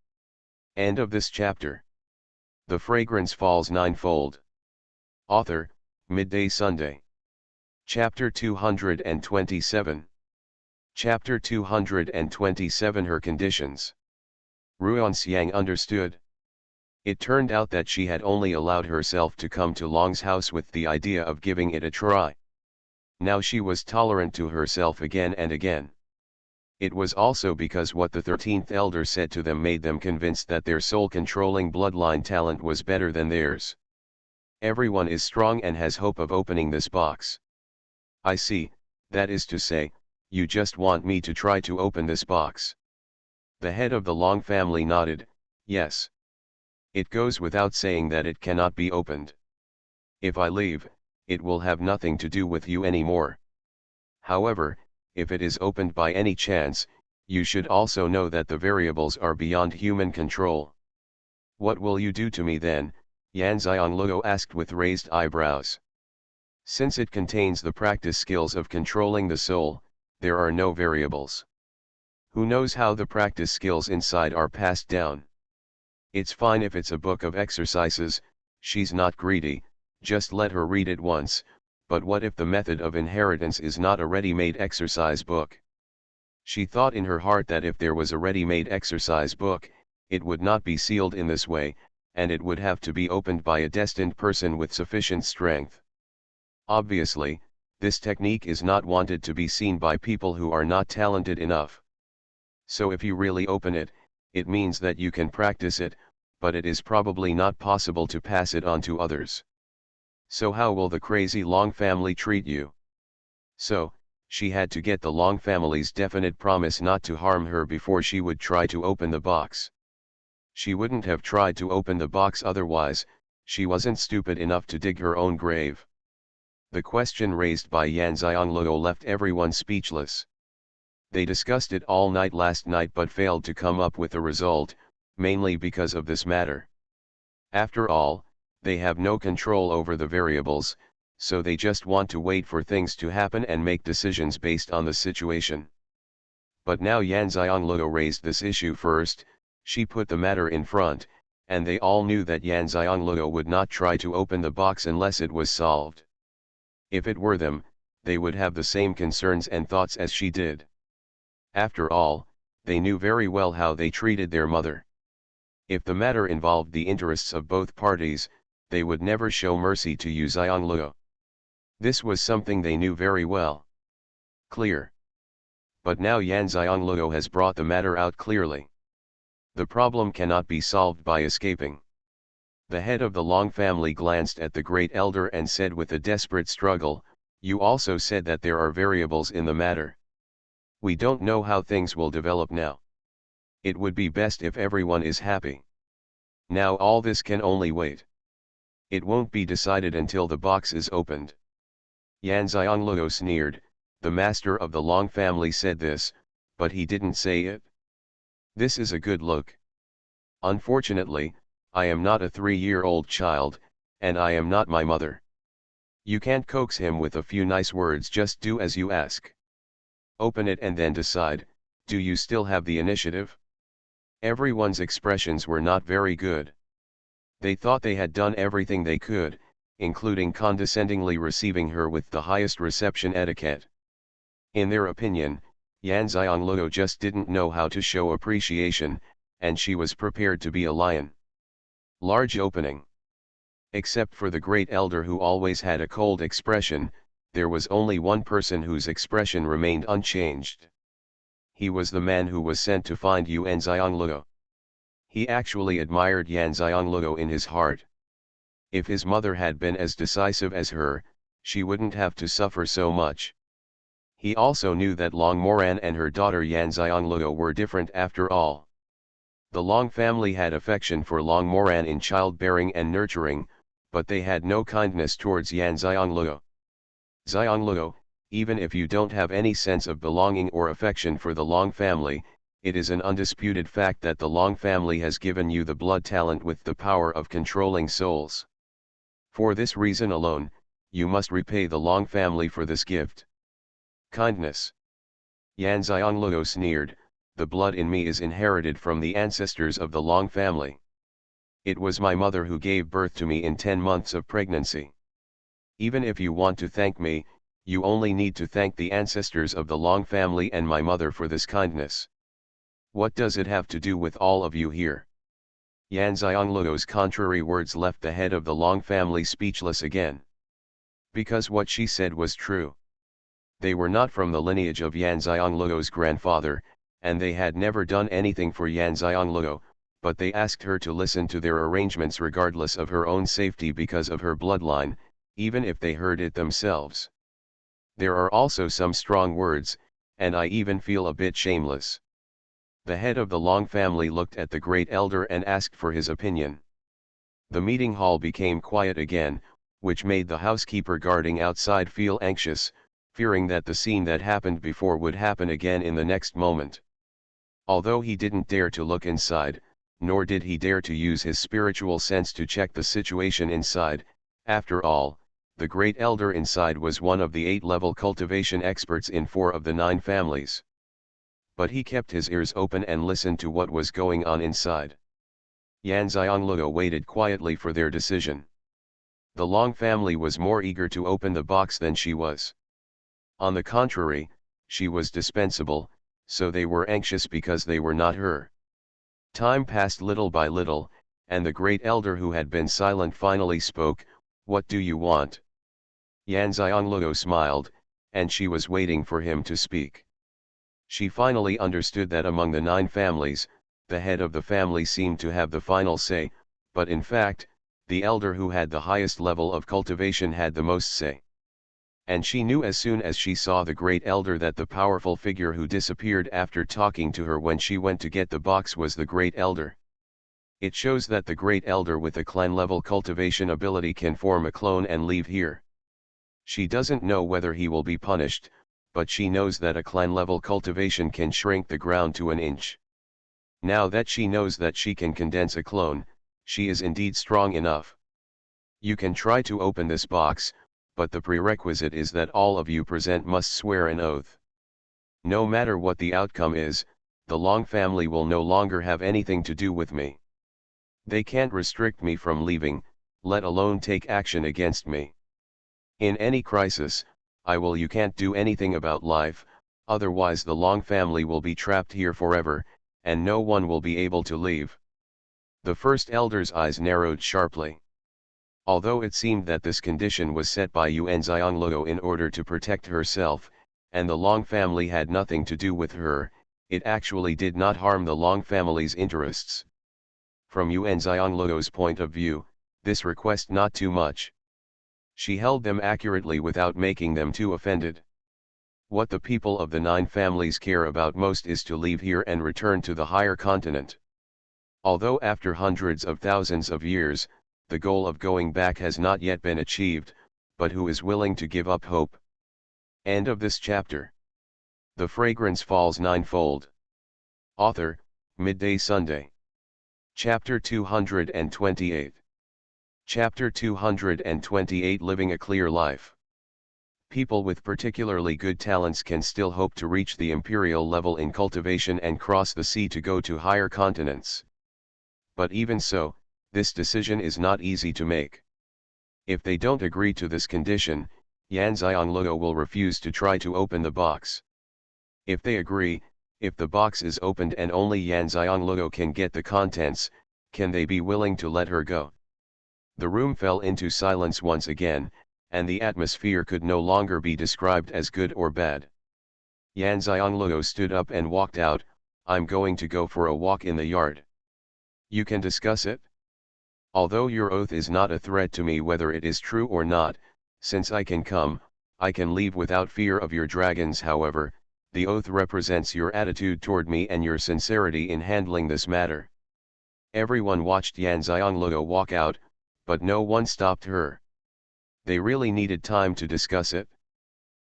End of this chapter. The Fragrance Falls Ninefold. Author, Midday Sunday. Chapter 227. Chapter 227 Her Conditions. Ruanxiang understood. It turned out that she had only allowed herself to come to Long's house with the idea of giving it a try. Now she was tolerant to herself again and again. It was also because what the 13th elder said to them made them convinced that their soul-controlling bloodline talent was better than theirs. Everyone is strong and has hope of opening this box. I see, that is to say, you just want me to try to open this box. The head of the Long family nodded, yes. It goes without saying that it cannot be opened. If I leave, it will have nothing to do with you anymore. However, if it is opened by any chance, you should also know that the variables are beyond human control. What will you do to me then? Yan Xianglou asked with raised eyebrows. Since it contains the practice skills of controlling the soul, there are no variables. Who knows how the practice skills inside are passed down? It's fine if it's a book of exercises, she's not greedy, just let her read it once. But what if the method of inheritance is not a ready-made exercise book? She thought in her heart that if there was a ready-made exercise book, it would not be sealed in this way, and it would have to be opened by a destined person with sufficient strength. Obviously, this technique is not wanted to be seen by people who are not talented enough. So if you really open it, it means that you can practice it, but it is probably not possible to pass it on to others. So how will the crazy Long family treat you? So, she had to get the Long family's definite promise not to harm her before she would try to open the box. She wouldn't have tried to open the box otherwise, she wasn't stupid enough to dig her own grave. The question raised by Yan Xianglou left everyone speechless. They discussed it all night last night but failed to come up with a result, mainly because of this matter. After all, they have no control over the variables, so they just want to wait for things to happen and make decisions based on the situation. But now Yan Xiongluo raised this issue first, she put the matter in front, and they all knew that Yan Xiongluo would not try to open the box unless it was solved. If it were them, they would have the same concerns and thoughts as she did. After all, they knew very well how they treated their mother. If the matter involved the interests of both parties, they would never show mercy to Yu Xiongluo. This was something they knew very well. Clear. But now Yan Xiongluo has brought the matter out clearly. The problem cannot be solved by escaping. The head of the Long family glanced at the great elder and said with a desperate struggle, "You also said that there are variables in the matter. We don't know how things will develop now. It would be best if everyone is happy. Now all this can only wait. It won't be decided until the box is opened." Yan Xiongluo sneered. The master of the Long family said this, but he didn't say it. This is a good look. Unfortunately, I am not a 3-year-old child, and I am not my mother. You can't coax him with a few nice words, just do as you ask. Open it and then decide, do you still have the initiative? Everyone's expressions were not very good. They thought they had done everything they could, including condescendingly receiving her with the highest reception etiquette. In their opinion, Yan Xiongluo just didn't know how to show appreciation, and she was prepared to be a lion. Large opening. Except for the great elder who always had a cold expression, there was only one person whose expression remained unchanged. He was the man who was sent to find Yan Xiongluo. He actually admired Yan Xiongluo in his heart. If his mother had been as decisive as her, she wouldn't have to suffer so much. He also knew that Long Moran and her daughter Yan Xiongluo were different after all. The Long family had affection for Long Moran in childbearing and nurturing, but they had no kindness towards Yan Xiongluo. Xiongluo, even if you don't have any sense of belonging or affection for the Long family, it is an undisputed fact that the Long family has given you the blood talent with the power of controlling souls. For this reason alone, you must repay the Long family for this gift. Kindness. Yan Xiongluo sneered, the blood in me is inherited from the ancestors of the Long family. It was my mother who gave birth to me in 10 months of pregnancy. Even if you want to thank me, you only need to thank the ancestors of the Long family and my mother for this kindness. What does it have to do with all of you here? Yan Xiongluo's contrary words left the head of the Long family speechless again. Because what she said was true. They were not from the lineage of Yan Xiongluo's grandfather, and they had never done anything for Yan Xiongluo, but they asked her to listen to their arrangements regardless of her own safety because of her bloodline, even if they heard it themselves. There are also some strong words, and I even feel a bit shameless. The head of the Long family looked at the great elder and asked for his opinion. The meeting hall became quiet again, which made the housekeeper guarding outside feel anxious, fearing that the scene that happened before would happen again in the next moment. Although he didn't dare to look inside, nor did he dare to use his spiritual sense to check the situation inside, after all, the great elder inside was one of the 8-level cultivation experts in 4 of the 9 families. But he kept his ears open and listened to what was going on inside. Yan Xiongluo waited quietly for their decision. The Long family was more eager to open the box than she was. On the contrary, she was dispensable, so they were anxious because they were not her. Time passed little by little, and the great elder who had been silent finally spoke, "What do you want?" Yan Xiongluo smiled, and she was waiting for him to speak. She finally understood that among the 9 families, the head of the family seemed to have the final say, but in fact, the elder who had the highest level of cultivation had the most say. And she knew as soon as she saw the great elder that the powerful figure who disappeared after talking to her when she went to get the box was the great elder. It shows that the great elder with a clan-level cultivation ability can form a clone and leave here. She doesn't know whether he will be punished, but she knows that a clan-level cultivation can shrink the ground to an inch. Now that she knows that she can condense a clone, she is indeed strong enough. You can try to open this box, but the prerequisite is that all of you present must swear an oath. No matter what the outcome is, the Long family will no longer have anything to do with me. They can't restrict me from leaving, let alone take action against me. In any crisis, you can't do anything about life, otherwise the Long family will be trapped here forever, and no one will be able to leave. The first elder's eyes narrowed sharply. Although it seemed that this condition was set by Yuan Xianglou in order to protect herself, and the Long family had nothing to do with her, it actually did not harm the Long family's interests. From Yuan Xianglou's point of view, this request not too much. She held them accurately without making them too offended. What the people of the 9 families care about most is to leave here and return to the higher continent. Although after hundreds of thousands of years, the goal of going back has not yet been achieved, but who is willing to give up hope? End of this chapter. The Fragrance Falls Ninefold. Author, Midday Sunday. Chapter 228. Chapter 228 Living a Clear Life. People with particularly good talents can still hope to reach the imperial level in cultivation and cross the sea to go to higher continents. But even so, this decision is not easy to make. If they don't agree to this condition, Yan Xianglou will refuse to try to open the box. If they agree, if the box is opened and only Yan Xianglou can get the contents, can they be willing to let her go? The room fell into silence once again, and the atmosphere could no longer be described as good or bad. Yan Xianglou stood up and walked out. I'm going to go for a walk in the yard. You can discuss it? Although your oath is not a threat to me whether it is true or not, since I can come, I can leave without fear of your dragons. However, the oath represents your attitude toward me and your sincerity in handling this matter. Everyone watched Yan Xianglou walk out, but no one stopped her. They really needed time to discuss it.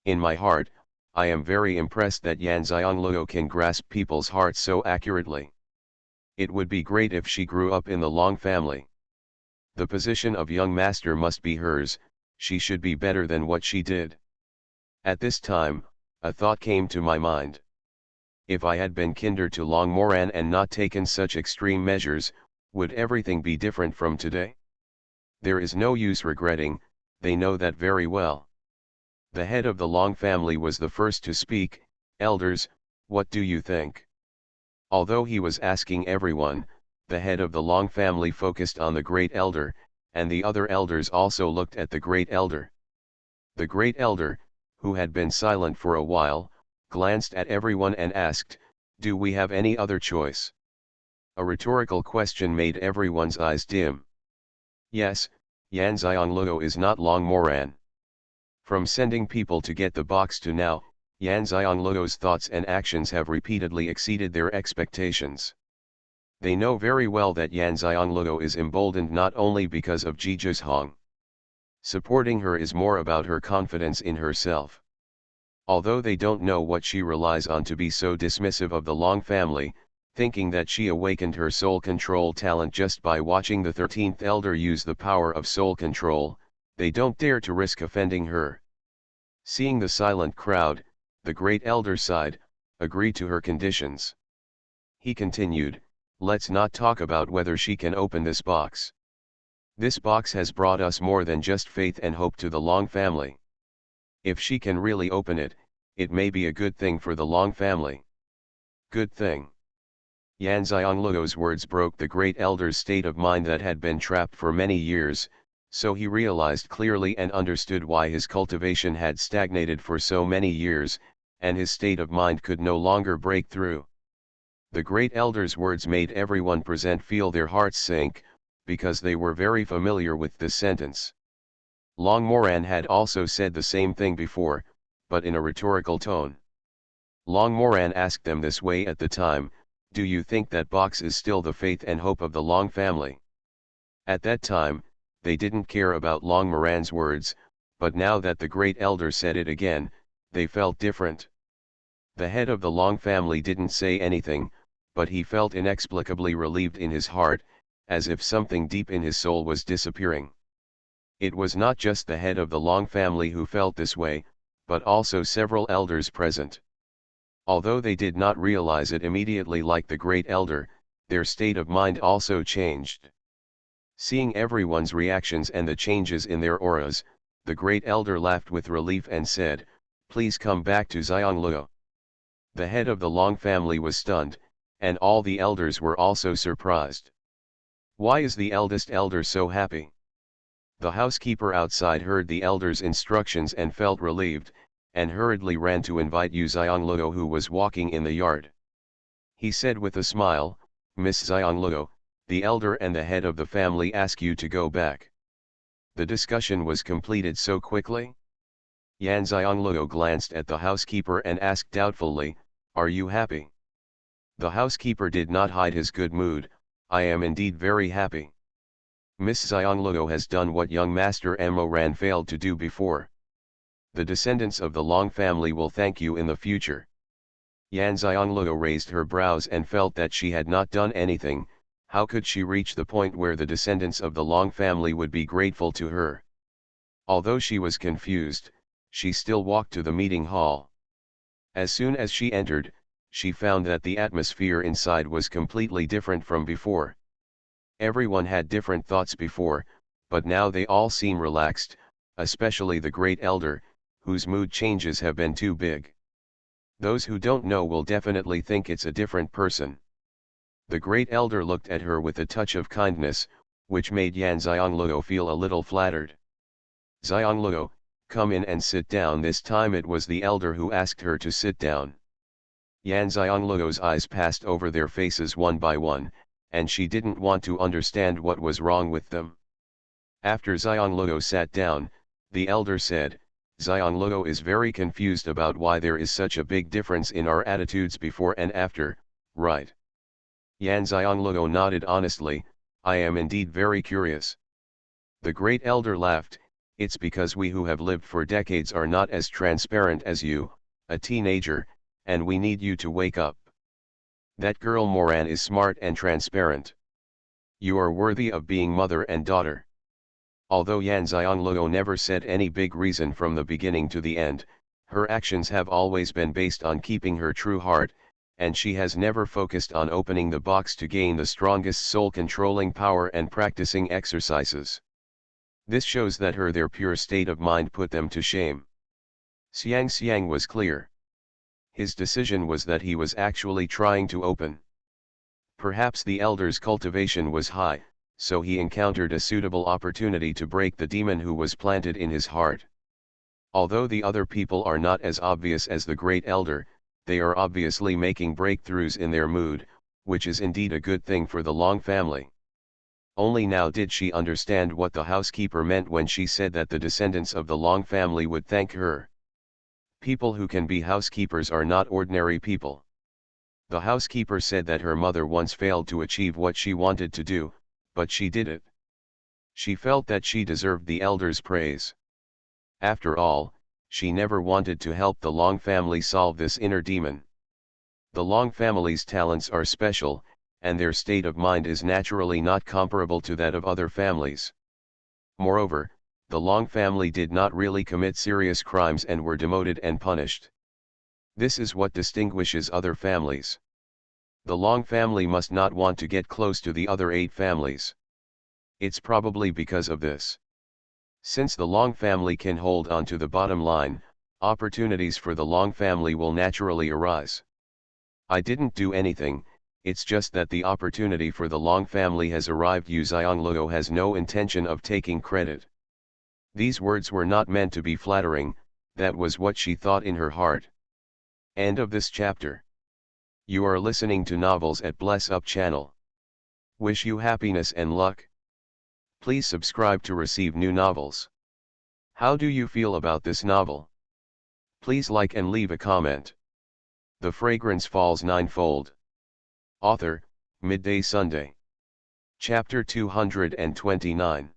In my heart, I am very impressed that Yan Xianglou can grasp people's hearts so accurately. It would be great if she grew up in the Long family. The position of young master must be hers, she should be better than what she did. At this time, a thought came to my mind. If I had been kinder to Long Moran and not taken such extreme measures, would everything be different from today? There is no use regretting, they know that very well. The head of the Long family was the first to speak. Elders, what do you think? Although he was asking everyone, the head of the Long family focused on the Great Elder, and the other elders also looked at the Great Elder. The Great Elder, who had been silent for a while, glanced at everyone and asked, do we have any other choice? A rhetorical question made everyone's eyes dim. Yes, Yan Xianglou is not Long Moran. From sending people to get the box to now, Yan Xianglou's thoughts and actions have repeatedly exceeded their expectations. They know very well that Yan Xianglou is emboldened not only because of Ji Zhishong. Supporting her is more about her confidence in herself. Although they don't know what she relies on to be so dismissive of the Long family, thinking that she awakened her soul control talent just by watching the 13th elder use the power of soul control, they don't dare to risk offending her. Seeing the silent crowd, the Great Elder sighed, agreed to her conditions. He continued, let's not talk about whether she can open this box. This box has brought us more than just faith and hope to the Long family. If she can really open it, it may be a good thing for the Long family. Good thing. Yan Xianglou's words broke the Great Elder's state of mind that had been trapped for many years, so he realized clearly and understood why his cultivation had stagnated for so many years, and his state of mind could no longer break through. The Great Elder's words made everyone present feel their hearts sink, because they were very familiar with this sentence. Long Moran had also said the same thing before, but in a rhetorical tone. Long Moran asked them this way at the time, do you think that box is still the faith and hope of the Long family? At that time, they didn't care about Long Moran's words, but now that the Great Elder said it again, they felt different. The head of the Long family didn't say anything, but he felt inexplicably relieved in his heart, as if something deep in his soul was disappearing. It was not just the head of the Long family who felt this way, but also several elders present. Although they did not realize it immediately like the great elder, their state of mind also changed. Seeing everyone's reactions and the changes in their auras, the great elder laughed with relief and said, "Please come back to Xianxia." The head of the Long family was stunned, and all the elders were also surprised. Why is the eldest elder so happy? The housekeeper outside heard the elder's instructions and felt relieved, and hurriedly ran to invite Yu Xianglio, who was walking in the yard. He said with a smile, "Miss Xianglio, the elder and the head of the family ask you to go back." The discussion was completed so quickly. Yan Xianglio glanced at the housekeeper and asked doubtfully, "Are you happy?" The housekeeper did not hide his good mood. "I am indeed very happy. Miss Xianglio has done what young Master Moran failed to do before. The descendants of the Long family will thank you in the future." Yan Xianglio raised her brows and felt that she had not done anything. How could she reach the point where the descendants of the Long family would be grateful to her? Although she was confused, she still walked to the meeting hall. As soon as she entered, she found that the atmosphere inside was completely different from before. Everyone had different thoughts before, but now they all seem relaxed, especially the great elder, whose mood changes have been too big. Those who don't know will definitely think it's a different person. The great elder looked at her with a touch of kindness, which made Yan Xianglio feel a little flattered. "Xianglio, come in and sit down." This time it was the elder who asked her to sit down. Yan Xianglio's eyes passed over their faces one by one, and she didn't want to understand what was wrong with them. After Xianglio sat down, the elder said, "Xianglio is very confused about why there is such a big difference in our attitudes before and after, right?" Yan Xianglio nodded honestly, "I am indeed very curious." The great elder laughed, "It's because we who have lived for decades are not as transparent as you, a teenager, and we need you to wake up. That girl Moran is smart and transparent. You are worthy of being mother and daughter." Although Yan Xianglio never said any big reason from the beginning to the end, her actions have always been based on keeping her true heart, and she has never focused on opening the box to gain the strongest soul-controlling power and practicing exercises. This shows that their pure state of mind put them to shame. Xianxia was clear. His decision was that he was actually trying to open. Perhaps the elder's cultivation was high, so he encountered a suitable opportunity to break the demon who was planted in his heart. Although the other people are not as obvious as the great elder, they are obviously making breakthroughs in their mood, which is indeed a good thing for the Long family. Only now did she understand what the housekeeper meant when she said that the descendants of the Long family would thank her. People who can be housekeepers are not ordinary people. The housekeeper said that her mother once failed to achieve what she wanted to do, but she did it. She felt that she deserved the elder's praise. After all, she never wanted to help the Long family solve this inner demon. The Long family's talents are special, and their state of mind is naturally not comparable to that of other families. Moreover, the Long family did not really commit serious crimes and were demoted and punished. This is what distinguishes other families. The Long family must not want to get close to the other 8 families. It's probably because of this. Since the Long family can hold on to the bottom line, opportunities for the Long family will naturally arise. "I didn't do anything, it's just that the opportunity for the Long family has arrived." Yu Xianglio has no intention of taking credit. These words were not meant to be flattering, that was what she thought in her heart. End of this chapter. You are listening to novels at Bless Up channel. Wish you happiness and luck. Please subscribe to receive new novels. How do you feel about this novel? Please like and leave a comment. The Fragrance Falls Ninefold. Author, Midday Sunday. Chapter 229.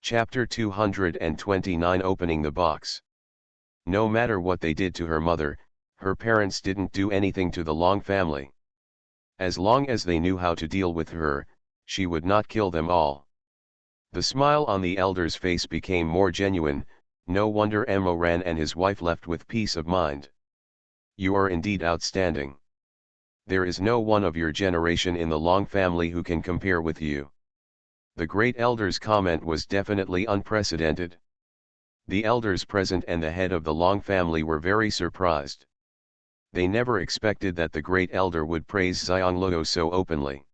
Chapter 229 Opening the Box. No matter what they did to her mother, her parents didn't do anything to the Long family. As long as they knew how to deal with her, she would not kill them all. The smile on the elder's face became more genuine. No wonder Emoran and his wife left with peace of mind. You are indeed outstanding. There is no one of your generation in the Long family who can compare with you. The great elder's comment was definitely unprecedented. The elders present and the head of the Long family were very surprised. They never expected that the great elder would praise Xianxia so openly.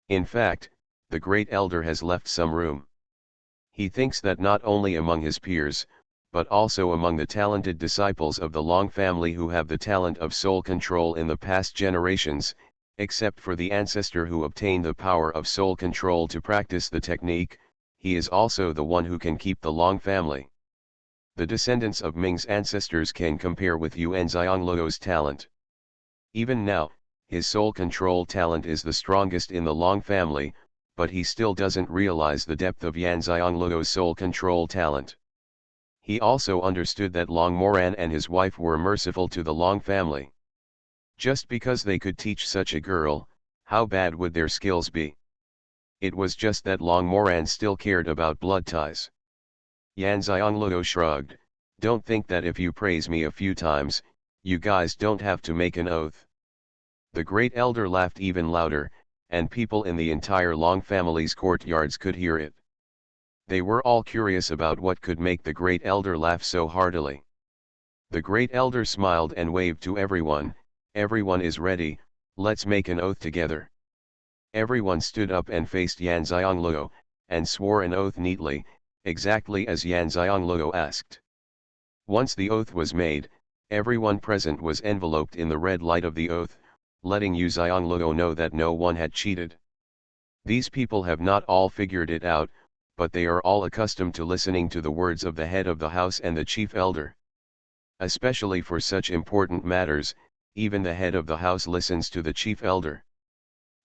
In fact, the great elder has left some room. He thinks that not only among his peers, but also among the talented disciples of the Long family who have the talent of soul control in the past generations, except for the ancestor who obtained the power of soul control to practice the technique, he is also the one who can keep the Long family. The descendants of Ming's ancestors can compare with Yuan Xiangliu's talent. Even now, his soul control talent is the strongest in the Long family, but he still doesn't realize the depth of Yan Xiangliu's soul control talent. He also understood that Long Moran and his wife were merciful to the Long family. Just because they could teach such a girl, how bad would their skills be? It was just that Long Moran still cared about blood ties. Yan Xiangliu shrugged, "Don't think that if you praise me a few times, you guys don't have to make an oath." The great elder laughed even louder, and people in the entire Long family's courtyards could hear it. They were all curious about what could make the great elder laugh so heartily. The great elder smiled and waved to everyone. "Everyone is ready, let's make an oath together." Everyone stood up and faced Yan Xiangliu, and swore an oath neatly, exactly as Yan Xiangliu asked. Once the oath was made, everyone present was enveloped in the red light of the oath, letting Yu Xiangliu know that no one had cheated. These people have not all figured it out, but they are all accustomed to listening to the words of the head of the house and the chief elder. Especially for such important matters, even the head of the house listens to the chief elder.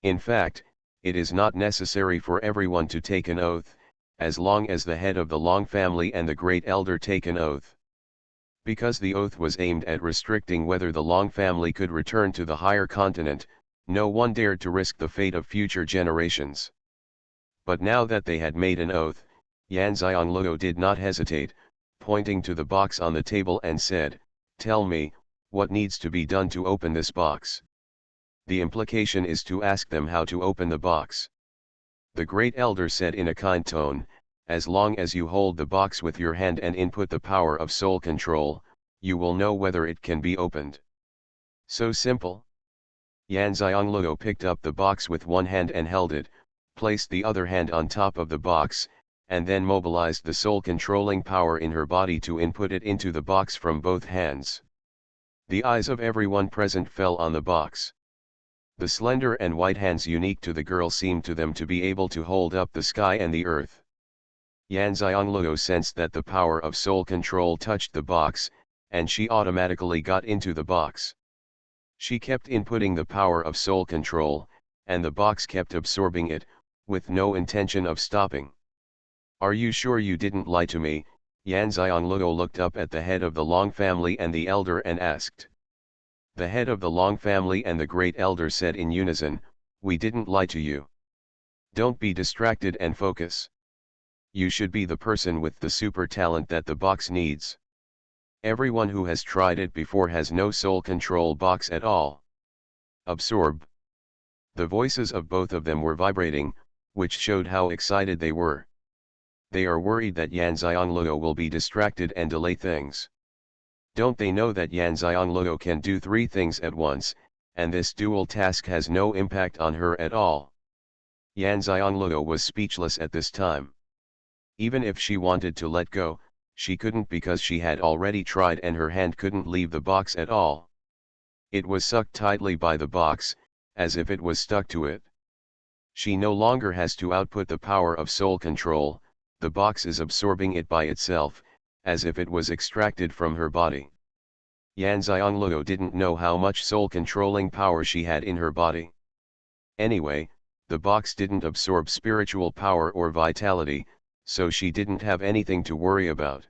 In fact, it is not necessary for everyone to take an oath, as long as the head of the Long family and the great elder take an oath. Because the oath was aimed at restricting whether the Long family could return to the higher continent, no one dared to risk the fate of future generations. But now that they had made an oath, Yan Xiangliu did not hesitate, pointing to the box on the table and said, "Tell me, what needs to be done to open this box?" The implication is to ask them how to open the box. The great elder said in a kind tone, "As long as you hold the box with your hand and input the power of soul control, you will know whether it can be opened." So simple. Yan Xiangliu picked up the box with one hand and held it, placed the other hand on top of the box, and then mobilized the soul controlling power in her body to input it into the box from both hands. The eyes of everyone present fell on the box. The slender and white hands unique to the girl seemed to them to be able to hold up the sky and the earth. Yan Xiangliu sensed that the power of soul control touched the box, and she automatically got into the box. She kept inputting the power of soul control, and the box kept absorbing it, with no intention of stopping. "Are you sure you didn't lie to me?" Yan Xiangliu looked up at the head of the Long family and the elder and asked. The head of the Long family and the great elder said in unison, "We didn't lie to you. Don't be distracted and focus. You should be the person with the super talent that the box needs. Everyone who has tried it before has no soul control box at all. Absorb." The voices of both of them were vibrating, which showed how excited they were. They are worried that Yan Xiangliu will be distracted and delay things. Don't they know that Yan Xiangliu can do three things at once, and this dual task has no impact on her at all? Yan Xiangliu was speechless at this time. Even if she wanted to let go, she couldn't because she had already tried and her hand couldn't leave the box at all. It was sucked tightly by the box, as if it was stuck to it. She no longer has to output the power of soul control, the box is absorbing it by itself, as if it was extracted from her body. Yan Xiangliu didn't know how much soul-controlling power she had in her body. Anyway, the box didn't absorb spiritual power or vitality, so she didn't have anything to worry about.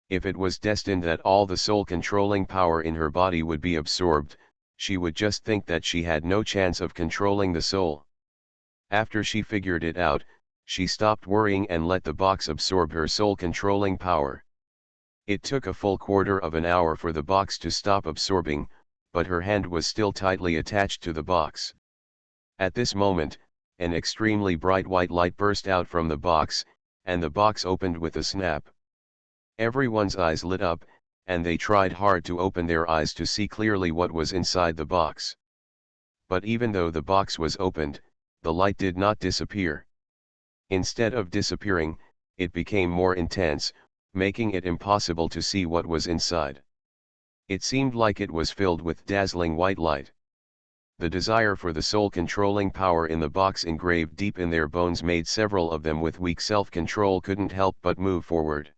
If it was destined that all the soul-controlling power in her body would be absorbed, she would just think that she had no chance of controlling the soul. After she figured it out, she stopped worrying and let the box absorb her soul-controlling power. It took a full quarter of an hour for the box to stop absorbing, but her hand was still tightly attached to the box. At this moment, an extremely bright white light burst out from the box, and the box opened with a snap. Everyone's eyes lit up, and they tried hard to open their eyes to see clearly what was inside the box. But even though the box was opened, the light did not disappear. Instead of disappearing, it became more intense, making it impossible to see what was inside. It seemed like it was filled with dazzling white light. The desire for the soul-controlling power in the box engraved deep in their bones made several of them with weak self-control couldn't help but move forward.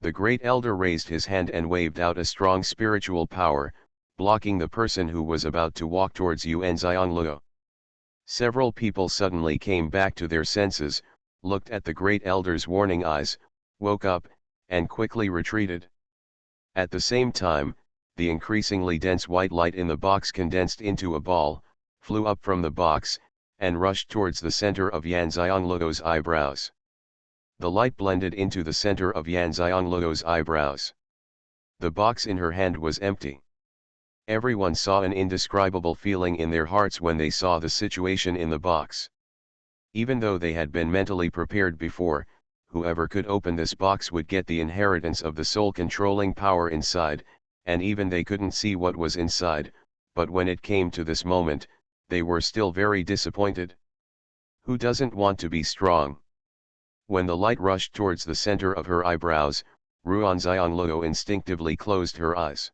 The great elder raised his hand and waved out a strong spiritual power, blocking the person who was about to walk towards Xianxia. Several people suddenly came back to their senses, looked at the great elder's warning eyes, woke up, and quickly retreated. At the same time, the increasingly dense white light in the box condensed into a ball, flew up from the box, and rushed towards the center of Xianxia's eyebrows. The light blended into the center of Xianxia's eyebrows. The box in her hand was empty. Everyone saw an indescribable feeling in their hearts when they saw the situation in the box. Even though they had been mentally prepared before, whoever could open this box would get the inheritance of the soul-controlling power inside, and even they couldn't see what was inside, but when it came to this moment, they were still very disappointed. Who doesn't want to be strong? When the light rushed towards the center of her eyebrows, Xianxia instinctively closed her eyes.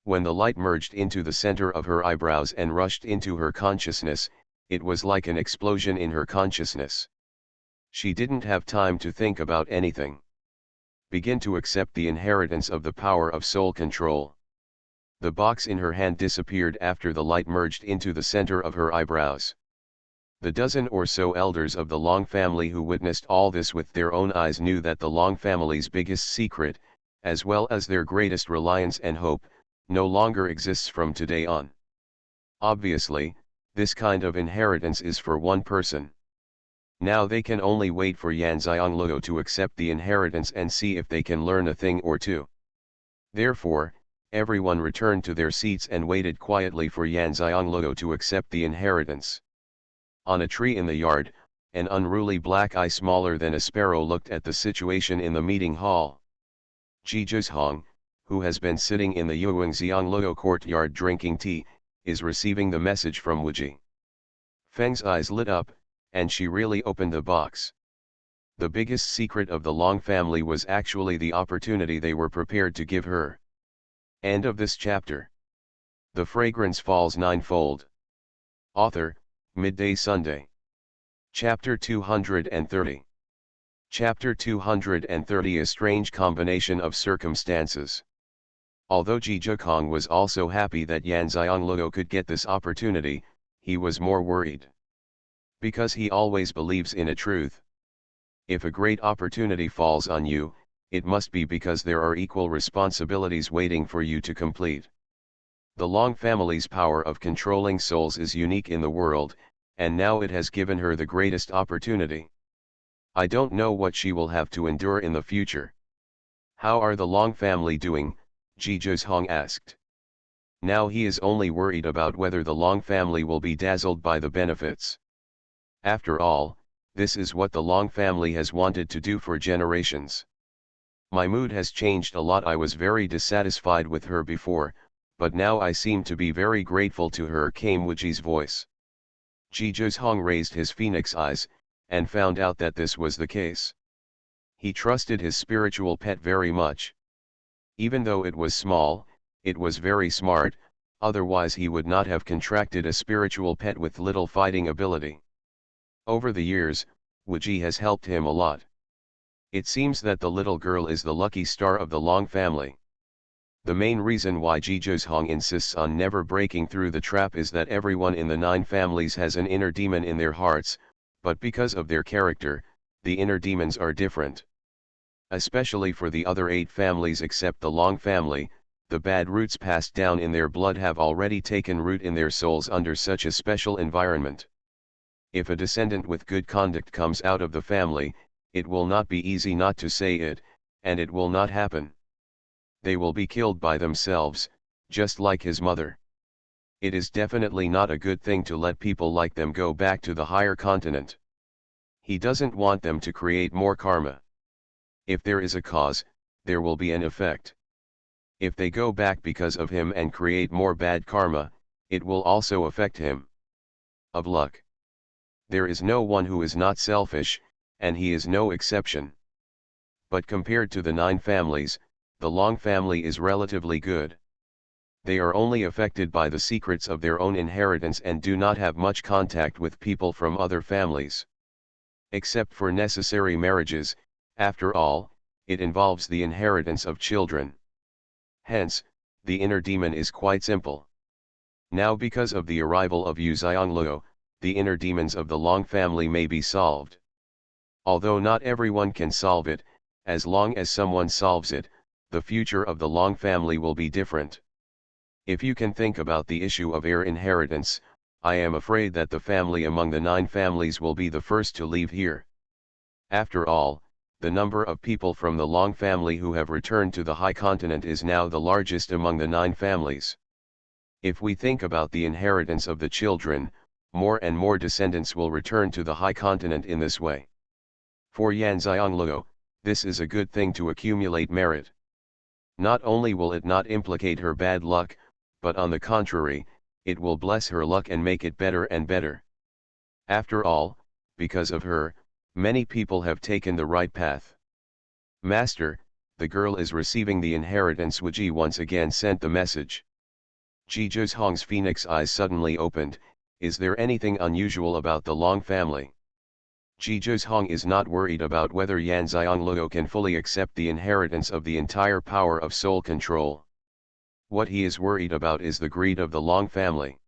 When the light merged into the center of her eyebrows and rushed into her consciousness, it was like an explosion in her consciousness. She didn't have time to think about anything. Begin to accept the inheritance of the power of soul control. The box in her hand disappeared after the light merged into the center of her eyebrows. The dozen or so elders of the Long family who witnessed all this with their own eyes knew that the Long family's biggest secret, as well as their greatest reliance and hope, no longer exists from today on. Obviously, this kind of inheritance is for one person. Now they can only wait for Xianxia to accept the inheritance and see if they can learn a thing or two. Therefore, everyone returned to their seats and waited quietly for Xianxia to accept the inheritance. On a tree in the yard, an unruly black eye smaller than a sparrow looked at the situation in the meeting hall. Zhizhong, who has been sitting in the Xianxia courtyard drinking tea, is receiving the message from Wuji. Feng's eyes lit up, and she really opened the box. The biggest secret of the Long family was actually the opportunity they were prepared to give her. End of this chapter. The Fragrance Falls Ninefold. Author, Midday Sunday. Chapter 230. Chapter 230. A strange combination of circumstances. Although Zhizhong was also happy that Xianxia could get this opportunity, he was more worried. Because he always believes in a truth. If a great opportunity falls on you, it must be because there are equal responsibilities waiting for you to complete. The Long family's power of controlling souls is unique in the world, and now it has given her the greatest opportunity. I don't know what she will have to endure in the future. How are the Long family doing? Zhizhong asked. Now he is only worried about whether the Long family will be dazzled by the benefits. After all, this is what the Long family has wanted to do for generations. My mood has changed a lot. I was very dissatisfied with her before, but now I seem to be very grateful to her, came Wuji's voice. Zhizhong raised his phoenix eyes, and found out that this was the case. He trusted his spiritual pet very much. Even though it was small, it was very smart, otherwise he would not have contracted a spiritual pet with little fighting ability. Over the years, Wuji has helped him a lot. It seems that the little girl is the lucky star of the Long family. The main reason why Zhizhong insists on never breaking through the trap is that everyone in the 9 families has an inner demon in their hearts, but because of their character, the inner demons are different. Especially for the other 8 families except the Long family, the bad roots passed down in their blood have already taken root in their souls under such a special environment. If a descendant with good conduct comes out of the family, it will not be easy not to say it, and it will not happen. They will be killed by themselves, just like his mother. It is definitely not a good thing to let people like them go back to the higher continent. He doesn't want them to create more karma. If there is a cause, there will be an effect. If they go back because of him and create more bad karma, it will also affect him. Of luck. There is no one who is not selfish, and he is no exception. But compared to the 9 families, the Long family is relatively good. They are only affected by the secrets of their own inheritance and do not have much contact with people from other families. Except for necessary marriages, after all, it involves the inheritance of children. Hence, the inner demon is quite simple. Now because of the arrival of Yu Xiangluo, the inner demons of the Long family may be solved. Although not everyone can solve it, as long as someone solves it, the future of the Long family will be different. If you can think about the issue of heir inheritance, I am afraid that the family among the 9 families will be the first to leave here. After all, the number of people from the Long family who have returned to the high continent is now the largest among the 9 families. If we think about the inheritance of the children, more and more descendants will return to the high continent in this way. For Yan Xiangluo, this is a good thing to accumulate merit. Not only will it not implicate her bad luck, but on the contrary, it will bless her luck and make it better and better. After all, because of her, many people have taken the right path. Master, the girl is receiving the inheritance. Wuji once again sent the message. Ji Zhong's phoenix eyes suddenly opened. Is there anything unusual about the Long family? Ji Zhong is not worried about whether Yan Xiangluo can fully accept the inheritance of the entire power of soul control. What he is worried about is the greed of the Long family.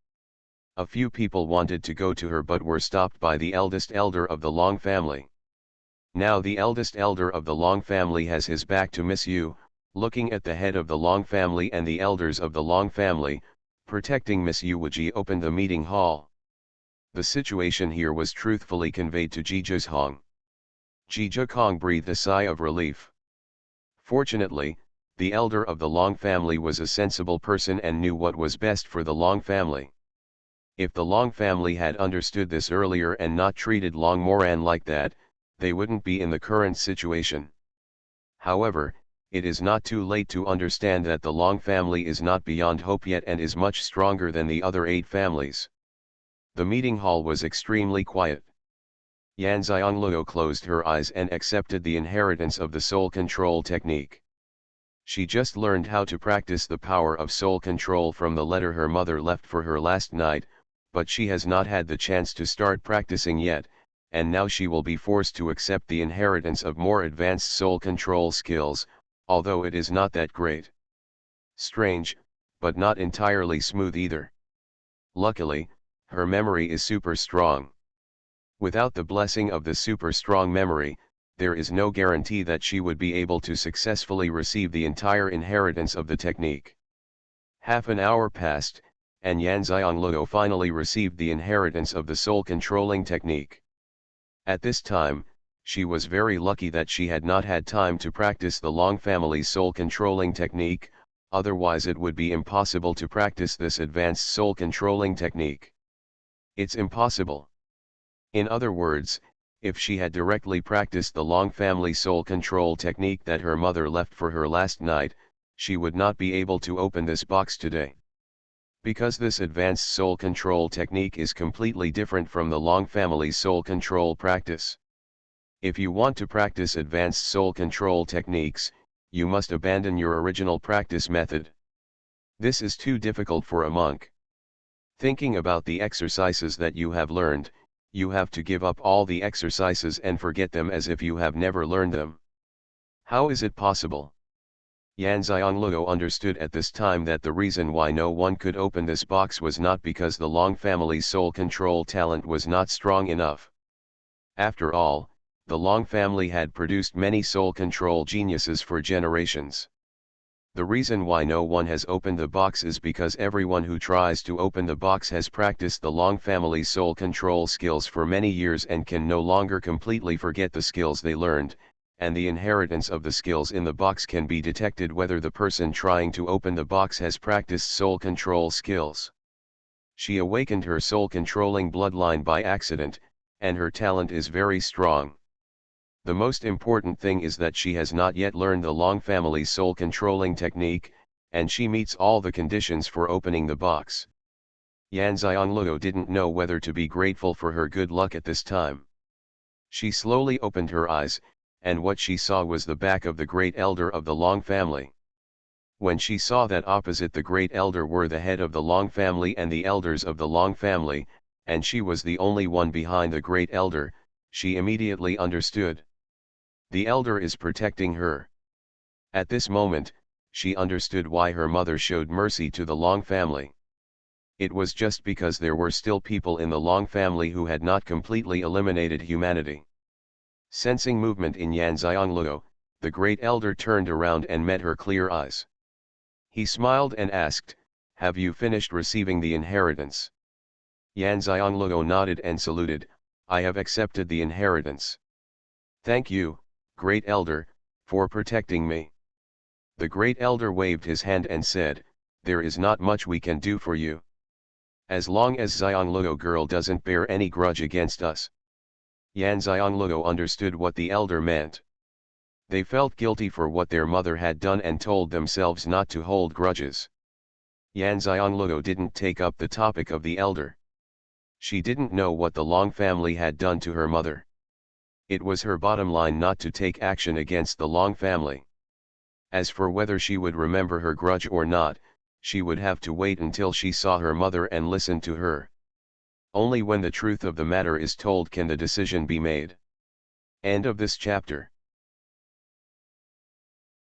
A few people wanted to go to her but were stopped by the eldest elder of the Long family. Now the eldest elder of the Long family has his back to Miss Yu, looking at the head of the Long family and the elders of the Long family, protecting Miss Yu. Wuji opened the meeting hall. The situation here was truthfully conveyed to Ji Zhong. Ji Zhong breathed a sigh of relief. Fortunately, the elder of the Long family was a sensible person and knew what was best for the Long family. If the Long family had understood this earlier and not treated Long Moran like that, they wouldn't be in the current situation. However, it is not too late to understand that the Long family is not beyond hope yet and is much stronger than the other 8 families. The meeting hall was extremely quiet. Yan Xiangluo closed her eyes and accepted the inheritance of the soul control technique. She just learned how to practice the power of soul control from the letter her mother left for her last night, but she has not had the chance to start practicing yet, and now she will be forced to accept the inheritance of more advanced soul control skills, although it is not that great. Strange, but not entirely smooth either. Luckily, her memory is super strong. Without the blessing of the super strong memory, there is no guarantee that she would be able to successfully receive the entire inheritance of the technique. Half an hour passed, and Yan Xiangluo finally received the inheritance of the soul controlling technique. At this time, she was very lucky that she had not had time to practice the Long family's soul controlling technique, otherwise it would be impossible to practice this advanced soul controlling technique. It's impossible. In other words, if she had directly practiced the Long family soul control technique that her mother left for her last night, she would not be able to open this box today. Because this advanced soul control technique is completely different from the Long family's soul control practice. If you want to practice advanced soul control techniques, you must abandon your original practice method. This is too difficult for a monk. Thinking about the exercises that you have learned, you have to give up all the exercises and forget them as if you have never learned them. How is it possible? Yan Xiangluo understood at this time that the reason why no one could open this box was not because the Long family's soul control talent was not strong enough. After all, the Long family had produced many soul control geniuses for generations. The reason why no one has opened the box is because everyone who tries to open the box has practiced the Long family's soul control skills for many years and can no longer completely forget the skills they learned, and the inheritance of the skills in the box can be detected whether the person trying to open the box has practiced soul control skills. She awakened her soul controlling bloodline by accident, and her talent is very strong. The most important thing is that she has not yet learned the Long family's soul controlling technique, and she meets all the conditions for opening the box. Xianxia didn't know whether to be grateful for her good luck at this time. She slowly opened her eyes, and what she saw was the back of the great elder of the Long family. When she saw that opposite the great elder were the head of the Long family and the elders of the Long family, and she was the only one behind the great elder, she immediately understood. The elder is protecting her. At this moment, she understood why her mother showed mercy to the Long family. It was just because there were still people in the Long family who had not completely eliminated humanity. Sensing movement in Xianxia, the great elder turned around and met her clear eyes. He smiled and asked, "Have you finished receiving the inheritance?" Xianxia nodded and saluted, "I have accepted the inheritance. Thank you, great elder, for protecting me." The great elder waved his hand and said, "There is not much we can do for you. As long as Xianxia girl doesn't bear any grudge against us." Xianxia understood what the elder meant. They felt guilty for what their mother had done and told themselves not to hold grudges. Xianxia didn't take up the topic of the elder. She didn't know what the Long family had done to her mother. It was her bottom line not to take action against the Long family. As for whether she would remember her grudge or not, she would have to wait until she saw her mother and listen to her. Only when the truth of the matter is told can the decision be made. End of this chapter.